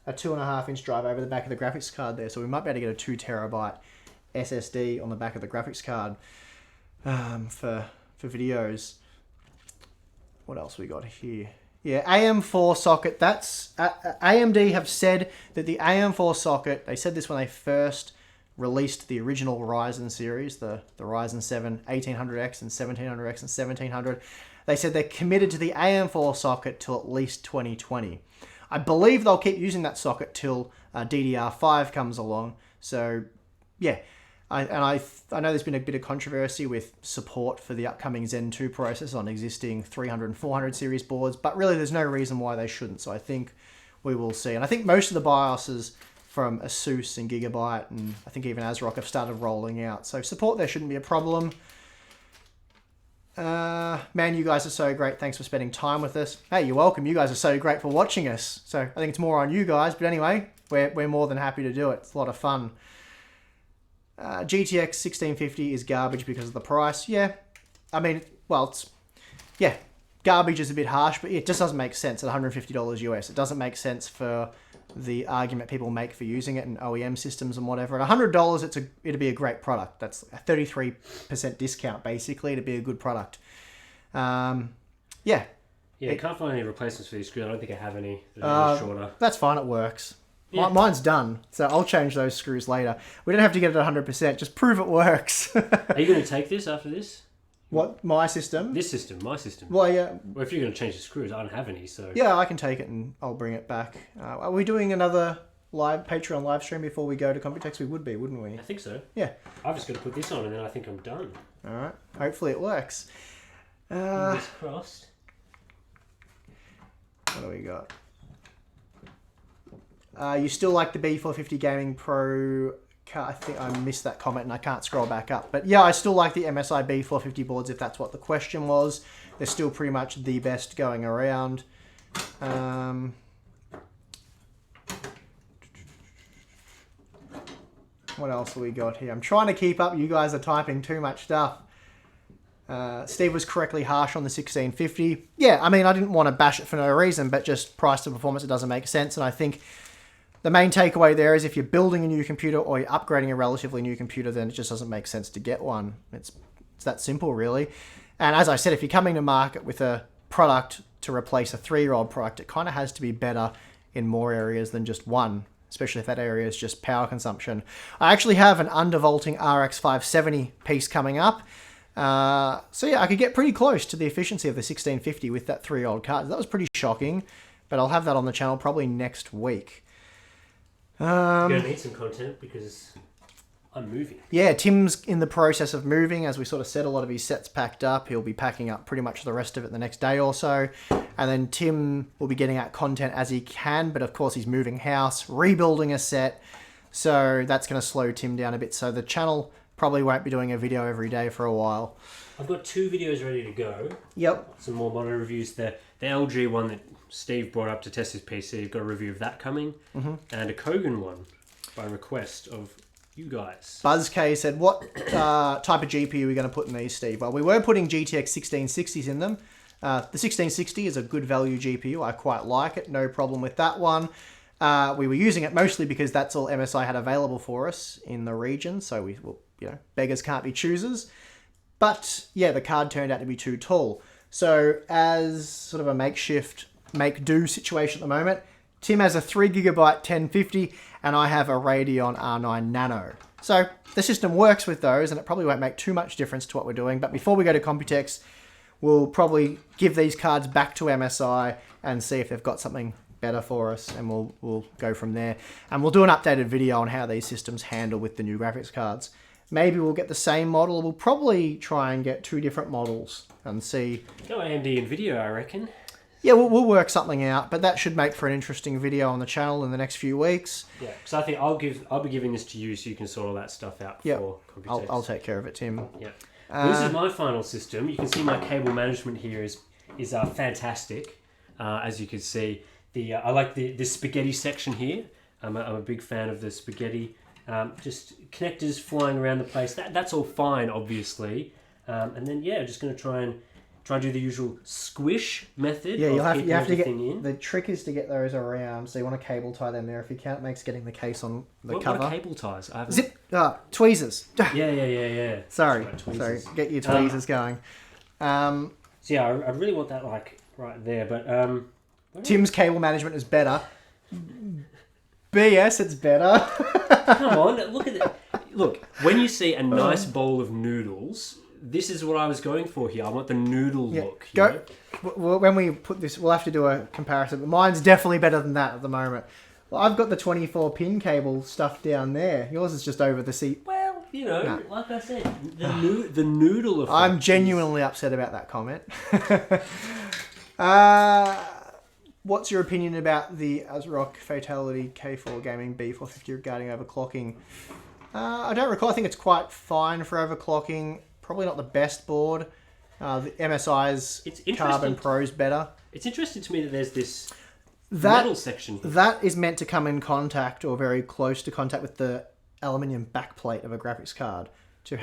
a 2.5-inch drive over the back of the graphics card there, so we might be able to get a 2 terabyte SSD on the back of the graphics card for videos. What else we got here? Yeah, AM4 socket. That's AMD have said that the AM4 socket. They said this when they first released the original Ryzen series, the Ryzen 7 1800X and 1700X and 1700. They said they're committed to the AM4 socket till at least 2020. I believe they'll keep using that socket till DDR5 comes along. So, yeah. I know there's been a bit of controversy with support for the upcoming Zen 2 processor on existing 300 and 400 series boards, but really there's no reason why they shouldn't. So I think we will see. And I think most of the BIOSes from Asus and Gigabyte and I think even Asrock have started rolling out. So support there shouldn't be a problem. Man, you guys are so great. Thanks for spending time with us. Hey, you're welcome. You guys are so great for watching us. So I think it's more on you guys. But anyway, we're more than happy to do it. It's a lot of fun. GTX 1650 is garbage because of the price. Yeah, I mean, well, yeah, garbage is a bit harsh, but it just doesn't make sense at $150 US. It doesn't make sense for the argument people make for using it in OEM systems and whatever. At $100, it'd be a great product. That's a 33% discount, basically. It'd be a good product. Yeah. Yeah, I can't find any replacements for these screws. I don't think I have any. They're shorter. That's fine. It works. Yeah. Mine's done, so I'll change those screws later. We don't have to get it at 100%. Just prove it works. Are you going to take this after this? What, my system? This system, my system. Well, yeah. Well, if you're going to change the screws, I don't have any, so... Yeah, I can take it and I'll bring it back. Are we doing another Patreon live stream before we go to Computex? We would be, wouldn't we? I think so. Yeah. I've just got to put this on and then I think I'm done. All right. Hopefully it works. Fingers crossed. What do we got? You still like the B450 Gaming Pro? I think I missed that comment and I can't scroll back up. But yeah, I still like the MSI B450 boards if that's what the question was. They're still pretty much the best going around. What else have we got here? I'm trying to keep up. You guys are typing too much stuff. Steve was correctly harsh on the 1650. Yeah, I mean, I didn't want to bash it for no reason, but just price to performance, it doesn't make sense. And I think the main takeaway there is if you're building a new computer or you're upgrading a relatively new computer, then it just doesn't make sense to get one. It's that simple, really. And as I said, if you're coming to market with a product to replace a 3-year-old product, it kind of has to be better in more areas than just one, especially if that area is just power consumption. I actually have an undervolting RX 570 piece coming up. So yeah, I could get pretty close to the efficiency of the 1650 with that 3-year-old card. That was pretty shocking, but I'll have that on the channel probably next week. You're going to need some content because I'm moving. Yeah, Tim's in the process of moving. As we sort of said, a lot of his sets packed up. He'll be packing up pretty much the rest of it the next day or so. And then Tim will be getting out content as he can, but of course he's moving house, rebuilding a set. So that's going to slow Tim down a bit. So the channel probably won't be doing a video every day for a while. I've got 2 videos ready to go. Yep. Some more monitor reviews. The LG one that Steve brought up to test his PC, I've got a review of that coming. And a Kogan one by request of you guys. BuzzK said, what type of GPU are we going to put in these, Steve? Well, we were putting GTX 1660s in them. The 1660 is a good value GPU. I quite like it. No problem with that one. We were using it mostly because that's all MSI had available for us in the region. So we, well, you know, beggars can't be choosers. But yeah, the card turned out to be too tall. So as sort of a makeshift make-do situation at the moment, Tim has a 3GB 1050 and I have a Radeon R9 Nano. So the system works with those and it probably won't make too much difference to what we're doing. But before we go to Computex, we'll probably give these cards back to MSI and see if they've got something better for us, and we'll go from there. And we'll do an updated video on how these systems handle with the new graphics cards. Maybe we'll get the same model. We'll probably try and get 2 different models and see. Go AMD NVIDIA, I reckon. Yeah, we'll work something out, but that should make for an interesting video on the channel in the next few weeks. Yeah, because I think I'll be giving this to you so you can sort all that stuff out for Computex. I'll take care of it, Tim. Yeah. This is my final system. You can see my cable management here is fantastic. As you can see, I like the spaghetti section here. I'm a big fan of the spaghetti. Just connectors flying around the place. That's all fine, obviously. And then just going to try and do the usual squish method. Yeah, you have to get in. The trick is to get those around. So you want to cable tie them there. If you can't, it makes getting the case on the cover. What are cable ties? I haven't... Zip tweezers. Yeah. Sorry, get your tweezers going. So yeah, I really want that like right there, but Tim's cable management is better. BS, it's better. Come on, look at it. Look, when you see a nice bowl of noodles, this is what I was going for here. I want the noodle look. When we put this, we'll have to do a comparison. But mine's definitely better than that at the moment. Well, I've got the 24-pin cable stuff down there. Yours is just over the seat. Well, you know, like I said, the noodle effect. I'm genuinely upset about that comment. What's your opinion about the Asrock Fatality K4 Gaming B450 regarding overclocking? I don't recall. I think it's quite fine for overclocking. Probably not the best board. The MSI's Carbon Pro's better. It's interesting to me that there's this metal section here. That is meant to come in contact or very close to contact with the aluminium backplate of a graphics card to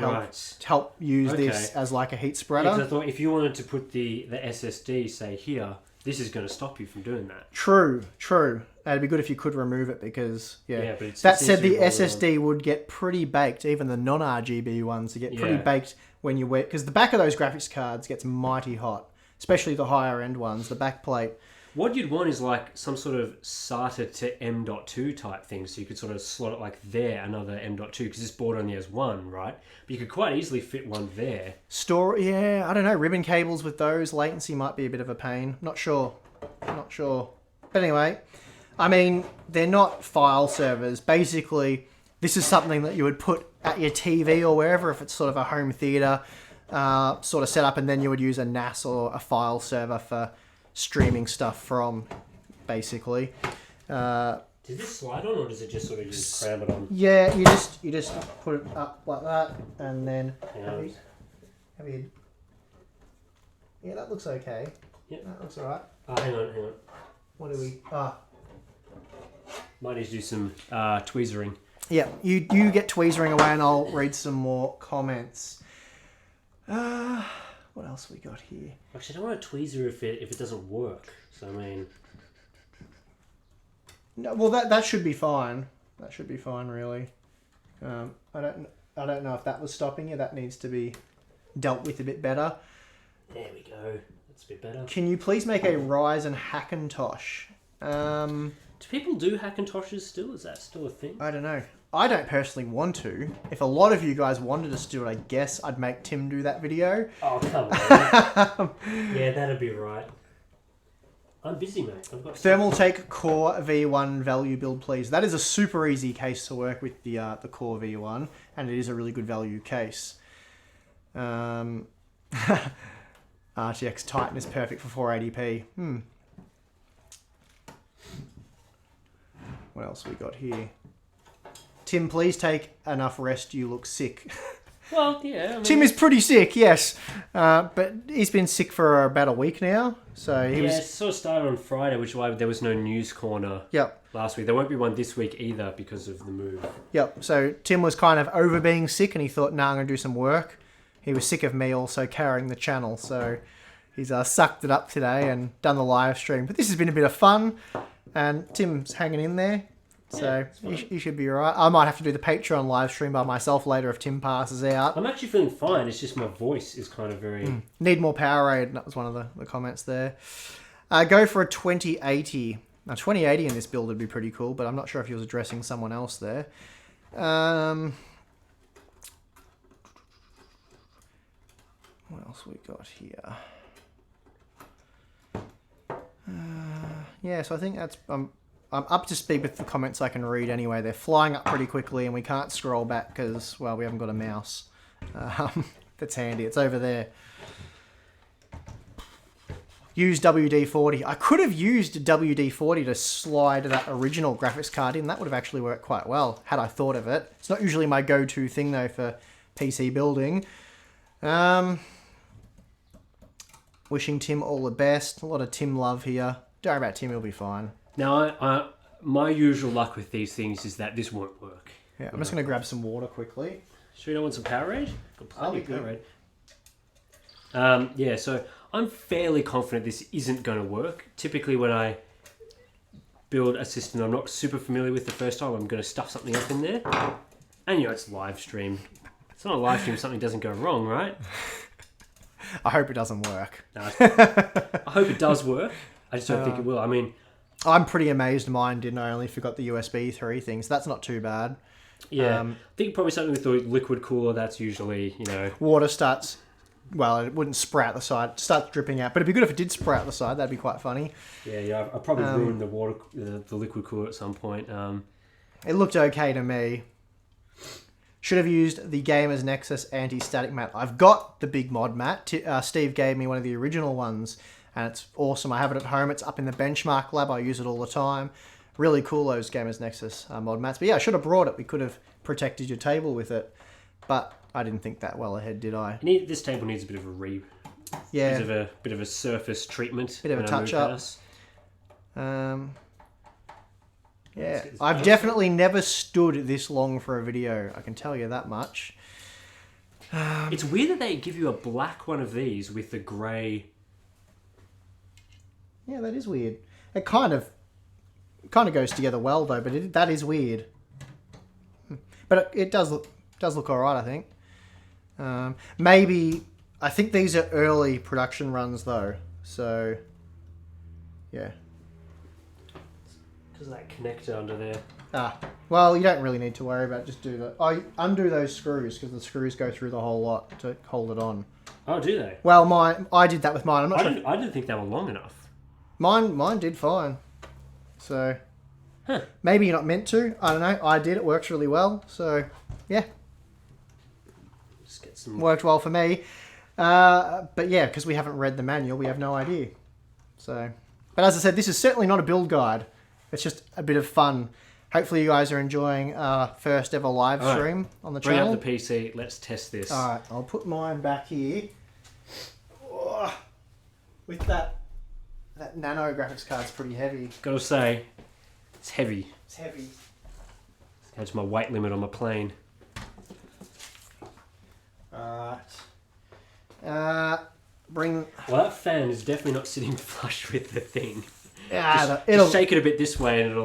help use this as like a heat spreader. Yeah, I thought if you wanted to put the SSD, say here, this is going to stop you from doing that. True. It'd be good if you could remove it because, but that said, the SSD would get pretty baked. Even the non-RGB ones would get pretty baked when you wear, because the back of those graphics cards gets mighty hot, especially the higher end ones. The back plate. What you'd want is like some sort of SATA to M.2 type thing, so you could sort of slot it like there, another M.2, because this board only has one, right? But you could quite easily fit one there. I don't know. Ribbon cables with those, latency might be a bit of a pain. Not sure. But anyway, I mean, they're not file servers. Basically, this is something that you would put at your TV or wherever, if it's sort of a home theater sort of setup, and then you would use a NAS or a file server for streaming stuff from, basically. Does this slide on, or does it just sort of just cram it on? Yeah, you just put it up like that, and then yeah, that looks okay. Yep. That looks alright. Hang on. What do we... Might need to do some tweezering. Yeah, you get tweezering away and I'll read some more comments. What else we got here? Actually, I don't want a tweezer if it doesn't work. So I mean, no, well that should be fine. That should be fine, really. I don't know if that was stopping you. That needs to be dealt with a bit better. There we go. That's a bit better. Can you please make a Ryzen Hackintosh? Do people do Hackintoshes still? Is that still a thing? I don't know. I don't personally want to. If a lot of you guys wanted us to do it, I guess I'd make Tim do that video. Oh, come on. Yeah, that'd be right. I'm busy, mate. I've got Thermaltake Core V1 value build, please. That is a super easy case to work with, the Core V1, and it is a really good value case. RTX Titan is perfect for 480p. What else we got here? Tim, please take enough rest. You look sick. Well, yeah. I mean, Tim is pretty sick, yes. But he's been sick for about a week now. So he it was... sort of started on Friday, which is why there was no news corner Yep. last week. There won't be one this week either because of the move. Yep. So Tim was kind of over being sick and he thought, nah, I'm going to do some work. He was sick of me also carrying the channel. So he's sucked it up today and done the live stream. But this has been a bit of fun. And Tim's hanging in there. So you should be alright. I might have to do the Patreon live stream by myself later if Tim passes out. I'm actually feeling fine. It's just my voice is kind of very... Need more Powerade. That was one of the comments there. Go for a 2080. Now 2080 in this build would be pretty cool, but I'm not sure if he was addressing someone else there. What else we got here? Yeah, so I think that's... I'm up to speed with the comments I can read anyway. They're flying up pretty quickly and we can't scroll back because, well, we haven't got a mouse. That's handy. It's over there. Use WD-40. I could have used WD-40 to slide that original graphics card in. That would have actually worked quite well had I thought of it. It's not usually my go-to thing, though, for PC building. Wishing Tim all the best. A lot of Tim love here. Don't worry about Tim, he'll be fine. Now, my usual luck with these things is that this won't work. Yeah, I'm just going to grab some water quickly. Sure you don't want some Powerade? Got I'll plenty be of good. Powerade. Yeah, so I'm fairly confident this isn't going to work. Typically when I build a system I'm not super familiar with the first time, I'm going to stuff something up in there. And, it's live stream. It's not a live stream if something doesn't go wrong, right? I hope it doesn't work. No, I hope it does work. I just don't think it will. I mean... I'm pretty amazed mine didn't. I only forgot the USB 3 thing, so that's not too bad. Yeah, I think probably something with the liquid cooler, that's usually, Water starts... Well, it wouldn't sprout the side. It starts dripping out. But it'd be good if it did sprout the side. That'd be quite funny. Yeah, I probably ruined the liquid cooler at some point. It looked okay to me. Should have used the Gamers Nexus anti-static mat. I've got the big mod mat. Steve gave me one of the original ones. And it's awesome. I have it at home. It's up in the benchmark lab. I use it all the time. Really cool, those Gamers Nexus mod mats. But yeah, I should have brought it. We could have protected your table with it. But I didn't think that well ahead, did I? This table needs a bit of a bit of a surface treatment. Bit of a touch-up. Yeah, I've definitely never stood this long for a video. I can tell you that much. It's weird that they give you a black one of these with the grey... Yeah, that is weird. It kind of goes together well though, but that is weird. But it does look all right, I think. Maybe I think these are early production runs though, so yeah. Because of that connector under there. Well, you don't really need to worry about it. Just do that. I undo those screws because the screws go through the whole lot to hold it on. Oh, do they? Well, I did that with mine. I'm not sure. I didn't think they were long enough. Mine did fine. So, maybe you're not meant to. I don't know. I did. It works really well. So, yeah. Just get some... Worked well for me. But yeah, because we haven't read the manual, we have no idea. So, but as I said, this is certainly not a build guide. It's just a bit of fun. Hopefully you guys are enjoying our first ever live stream on the channel. Bring up the PC. Let's test this. All right. I'll put mine back here. With that nano graphics card's pretty heavy. Gotta say, it's heavy. It's heavy. That's my weight limit on my plane. Alright. Bring... Well, that fan is definitely not sitting flush with the thing. Yeah, just shake it a bit this way and it'll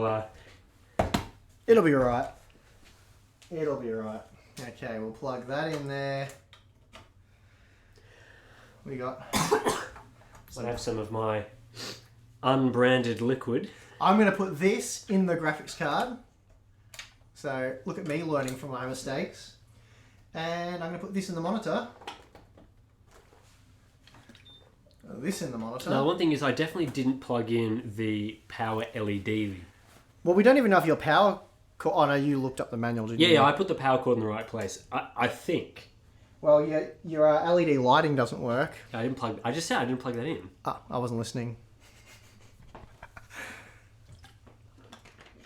be alright. It'll be alright. Okay, we'll plug that in there. We got... I have some of my unbranded liquid. I'm going to put this in the graphics card. So look at me learning from my mistakes. And I'm going to put this in the monitor. This in the monitor. Now, one thing is I definitely didn't plug in the power LED. Well, we don't even know if your power... Oh, no, you looked up the manual, didn't you? Yeah, I put the power cord in the right place. I think. Well, yeah, your LED lighting doesn't work. I just said I didn't plug that in. Oh, I wasn't listening.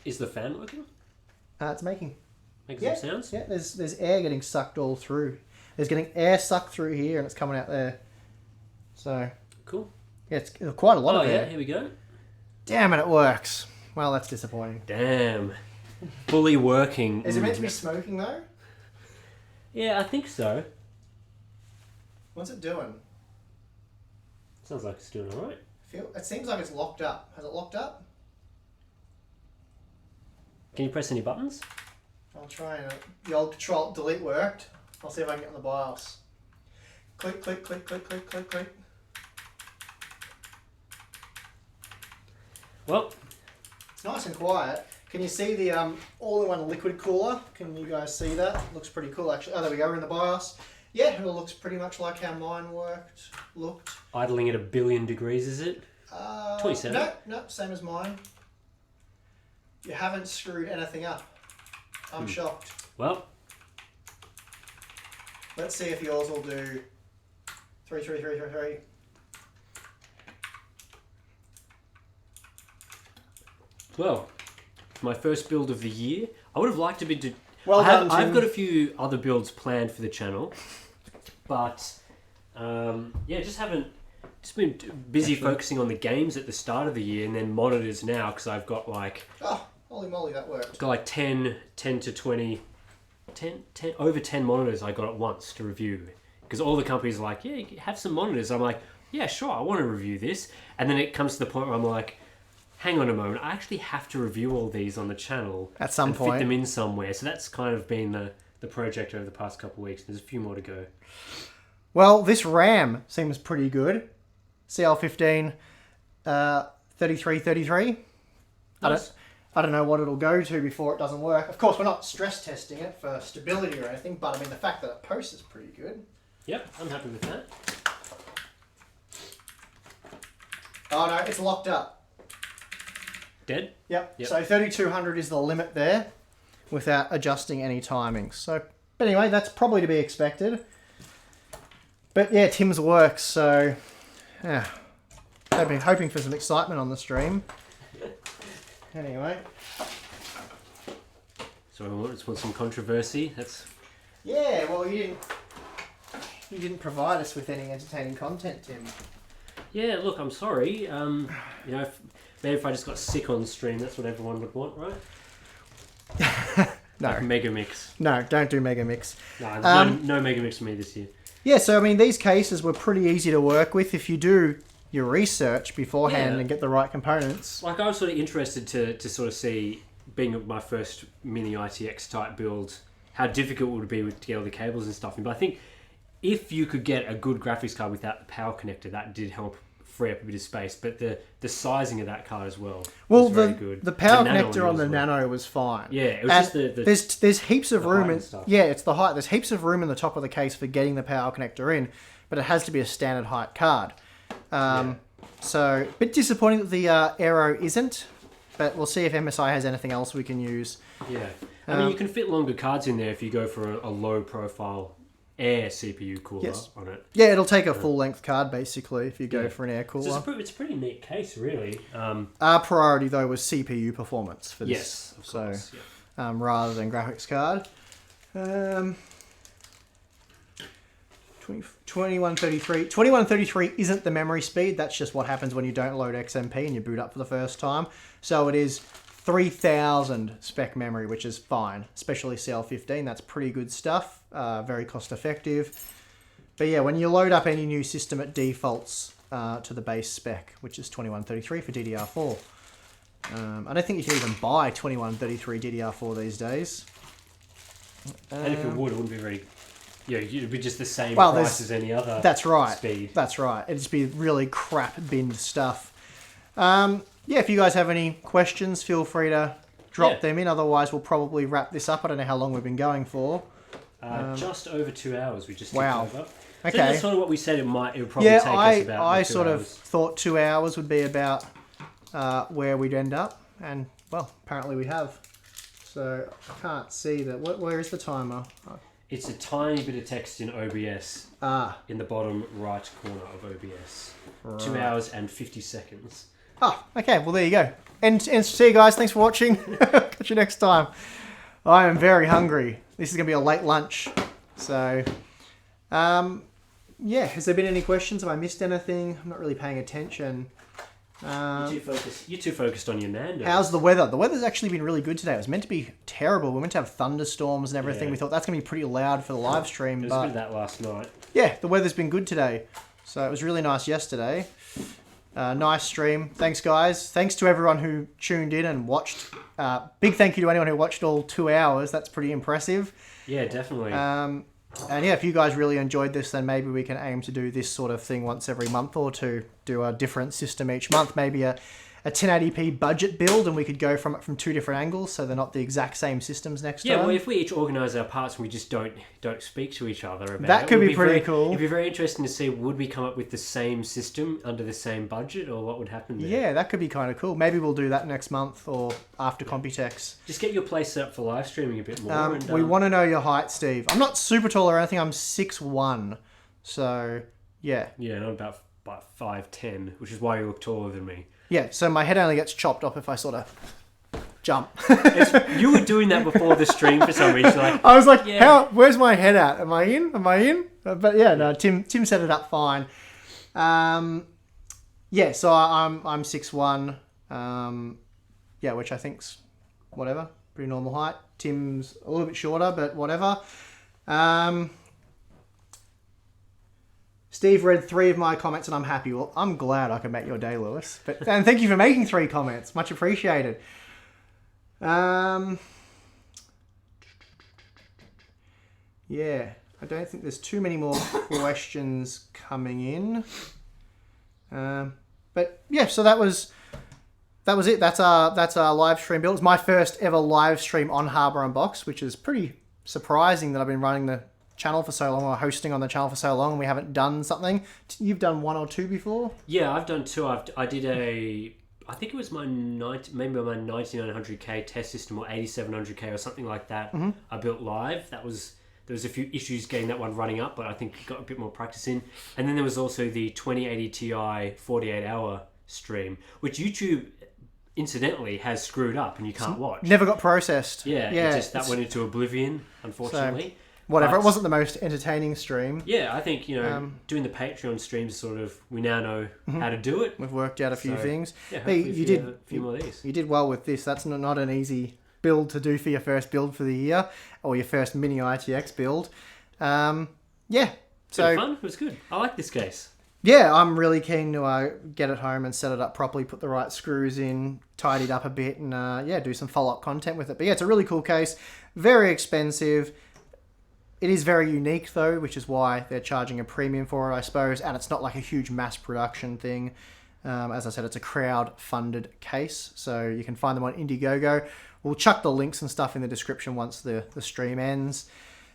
Is the fan working? It's making some sounds? Yeah, there's air getting sucked all through. There's getting air sucked through here and it's coming out there. So... Cool. Yeah, it's quite a lot of air. Oh, yeah, here we go. Damn it, it works. Well, that's disappointing. Damn. Fully working. Is it meant to be smoking, though? Yeah, I think so. What's it doing? Sounds like it's doing alright. It seems like it's locked up. Has it locked up? Can you press any buttons? I'll try and... The old Control-Delete worked. I'll see if I can get on the BIOS. Click, click, click, click, click, click, click. Well, it's nice and quiet. Can you see the all-in-one liquid cooler? Can you guys see that? Looks pretty cool, actually. Oh, there we go. We're in the BIOS. Yeah, it looks pretty much like how mine looked. Idling at 1 billion degrees, is it? 27. No, same as mine. You haven't screwed anything up. I'm shocked. Well, let's see if yours will do 33333. Well, my first build of the year. I would have liked to be... Well done, Tim. I've got a few other builds planned for the channel, but yeah, just been busy focusing on the games at the start of the year and then monitors now because I've got like... Oh, holy moly, that worked. Got like 10 to 20, over 10 monitors I got at once to review because all the companies are like, yeah, have some monitors. I'm like, yeah, sure, I want to review this. And then it comes to the point where I'm like, hang on a moment, I actually have to review all these on the channel at some point. Fit them in somewhere. So that's kind of been the project over the past couple of weeks. There's a few more to go. Well, this RAM seems pretty good. CL15 3333. Nice. I don't know what it'll go to before it doesn't work. Of course, we're not stress testing it for stability or anything, but I mean, the fact that it posts is pretty good. Yep, I'm happy with that. Oh no, it's locked up. Dead? Yep. So 3200 is the limit there without adjusting any timings. So, but anyway, that's probably to be expected. But yeah, Tim's works, so yeah. I've been hoping for some excitement on the stream. Anyway. So I just want some controversy. That's... Yeah, well you didn't provide us with any entertaining content, Tim. Yeah, look, I'm sorry. You know, maybe if I just got sick on stream, that's what everyone would want, right? No. Like Mega Mix. No, don't do Mega Mix. No Mega Mix for me this year. Yeah, so I mean, these cases were pretty easy to work with if you do your research beforehand and get the right components. Like, I was sort of interested to sort of see, being my first mini ITX type build, how difficult it would be to get all the cables and stuff in. But I think if you could get a good graphics card without the power connector, that did help free up a bit of space. But the sizing of that card as well was very good. The power connector on the Nano was fine. Yeah, it was just there's heaps of room in stuff. Yeah, it's the height. There's heaps of room in the top of the case for getting the power connector in, but it has to be a standard height card. So a bit disappointing that the Aero isn't, but we'll see if MSI has anything else we can use. Yeah, I mean, you can fit longer cards in there if you go for a low profile air CPU cooler on it. Yeah, it'll take a full length card basically if you go for an air cooler. So it's a pretty neat case, really. Our priority though was CPU performance for this. Yes, of course. Rather than graphics card. 2133. 2133 isn't the memory speed. That's just what happens when you don't load XMP and you boot up for the first time. So it is 3000 spec memory, which is fine, especially CL15. That's pretty good stuff. Very cost effective. But yeah, when you load up any new system, it defaults to the base spec, which is 2133 for DDR4. I don't think you can even buy 2133 DDR4 these days. And if it would, it wouldn't be very... Yeah, it'd be just the same price as any other That's right. speed. That's right. It'd just be really crap binned stuff. Yeah, if you guys have any questions, feel free to drop them in. Otherwise, we'll probably wrap this up. I don't know how long we've been going for. Just over 2 hours. We just ticked wow. over. Okay. So that's sort of what we said. It would probably take us about I 2 sort hours. of thought 2 hours would be about where we'd end up, and well, apparently we have. So I can't see that. Where is the timer? It's a tiny bit of text in OBS in the bottom right corner of OBS. Right. 2 hours and 50 seconds. Oh, okay. Well, there you go. And see you guys. Thanks for watching. Catch you next time. I am very hungry. This is going to be a late lunch. So, yeah. Has there been any questions? Have I missed anything? I'm not really paying attention. You're too focused on your Nando's. How's the weather? The weather's actually been really good today. It was meant to be terrible. We're meant to have thunderstorms and everything. Yeah. We thought that's going to be pretty loud for the live stream. There was a bit of that last night. Yeah, the weather's been good today. So it was really nice yesterday. Nice stream. Thanks, guys. Thanks to everyone who tuned in and watched. Big thank you to anyone who watched all 2 hours. That's pretty impressive. Yeah, definitely. And yeah, if you guys really enjoyed this, then maybe we can aim to do this sort of thing once every month or two. Do a different system each month. Maybe a 1080p budget build, and we could go from it from two different angles, so they're not the exact same systems next time. Yeah, well, if we each organise our parts and we just don't speak to each other about that it, could be pretty cool. It'd be very interesting to see, would we come up with the same system under the same budget, or what would happen there? Yeah, that could be kind of cool. Maybe we'll do that next month or after Computex. Just get your place set up for live streaming a bit more. We want to know your height, Steve. I'm not super tall or anything. I'm 6'1", so yeah. Yeah, and I'm about 5'10", which is why you look taller than me. Yeah, so my head only gets chopped off if I sort of jump. You were doing that before the stream for some reason. Like, I was like, where's my head at? Am I in? But yeah, no, Tim set it up fine. Yeah, so I'm 6'1", yeah, which I think's whatever, pretty normal height. Tim's a little bit shorter, but whatever. Steve read 3 of my comments and I'm happy. Well, I'm glad I could make your day, Lewis. And thank you for making 3 comments. Much appreciated. Yeah, I don't think there's too many more questions coming in. But yeah, so that was it. That's our live stream build. It's my first ever live stream on Harbour Unbox, which is pretty surprising that I've been running the channel for so long, or hosting on the channel for so long, and we haven't done something. You've done 1 or 2 before? Yeah, I've done 2. I did I think it was my 9900K test system, or 8700K or something like that. Mm-hmm. I built live. There was a few issues getting that one running up, but I think got a bit more practice in. And then there was also the 2080 Ti 48-hour stream, which YouTube incidentally has screwed up and you can't watch. Never got processed. Yeah, that went into oblivion, unfortunately. Whatever, it wasn't the most entertaining stream. Yeah, I think, doing the Patreon streams we now know how to do it. We've worked out a few things. Yeah, you did a few more of these. You did well with this. That's not an easy build to do for your first build for the year, or your first mini ITX build. Yeah. So fun. It was good. I like this case. Yeah, I'm really keen to get it home and set it up properly, put the right screws in, tidy it up a bit, and do some follow-up content with it. But yeah, it's a really cool case. Very expensive. It is very unique though, which is why they're charging a premium for it, I suppose. And it's not like a huge mass production thing. As I said, it's a crowd-funded case, so you can find them on Indiegogo. We'll chuck the links and stuff in the description once the stream ends.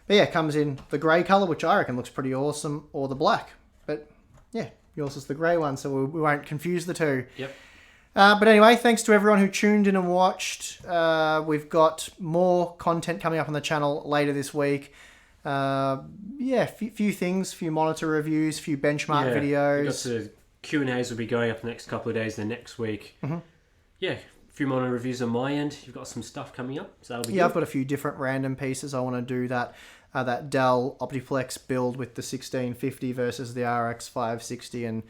But yeah, it comes in the grey colour, which I reckon looks pretty awesome, or the black. But yeah, yours is the grey one, so we won't confuse the two. Yep. But anyway, thanks to everyone who tuned in and watched. We've got more content coming up on the channel later this week. Few things, few monitor reviews, few benchmark videos. The Q&As will be going up the next couple of days, then next week. Mm-hmm. Yeah, a few monitor reviews on my end. You've got some stuff coming up, so that'll be good. I've got a few different random pieces. I want to do that Dell Optiplex build with the 1650 versus the RX 560 and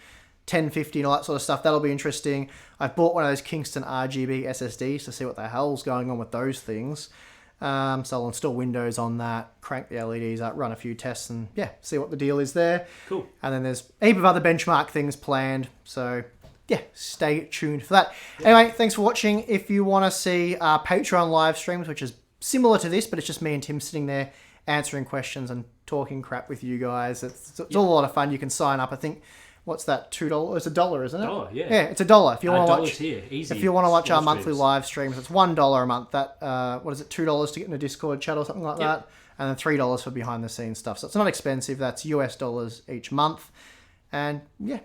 1050 and all that sort of stuff. That'll be interesting. I've bought one of those Kingston RGB SSDs to see what the hell's going on with those things. So I'll install Windows on that, crank the LEDs up, run a few tests, and yeah, see what the deal is there. Cool. And then there's a heap of other benchmark things planned. So yeah, stay tuned for that. Yep. Anyway, thanks for watching. If you want to see our Patreon live streams, which is similar to this, but it's just me and Tim sitting there answering questions and talking crap with you guys. It's all a lot of fun. You can sign up. I think, what's that, $2? It's $1, isn't it? $1, yeah. Yeah, it's $1. If you want to watch, here. Easy. if you want to watch our Live monthly streams. live streams, it's $1 a month. That what is it, $2 to get in a Discord chat or something like that, and then $3 for behind the scenes stuff. So it's not expensive. That's US dollars each month, and yeah.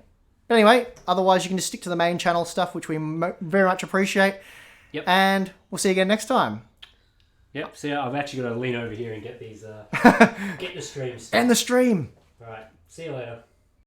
Anyway, otherwise you can just stick to the main channel stuff, which we very much appreciate. Yep. And we'll see you again next time. Yep. So I've actually got to lean over here and get these, get the streams. End the stream. All right. See you later.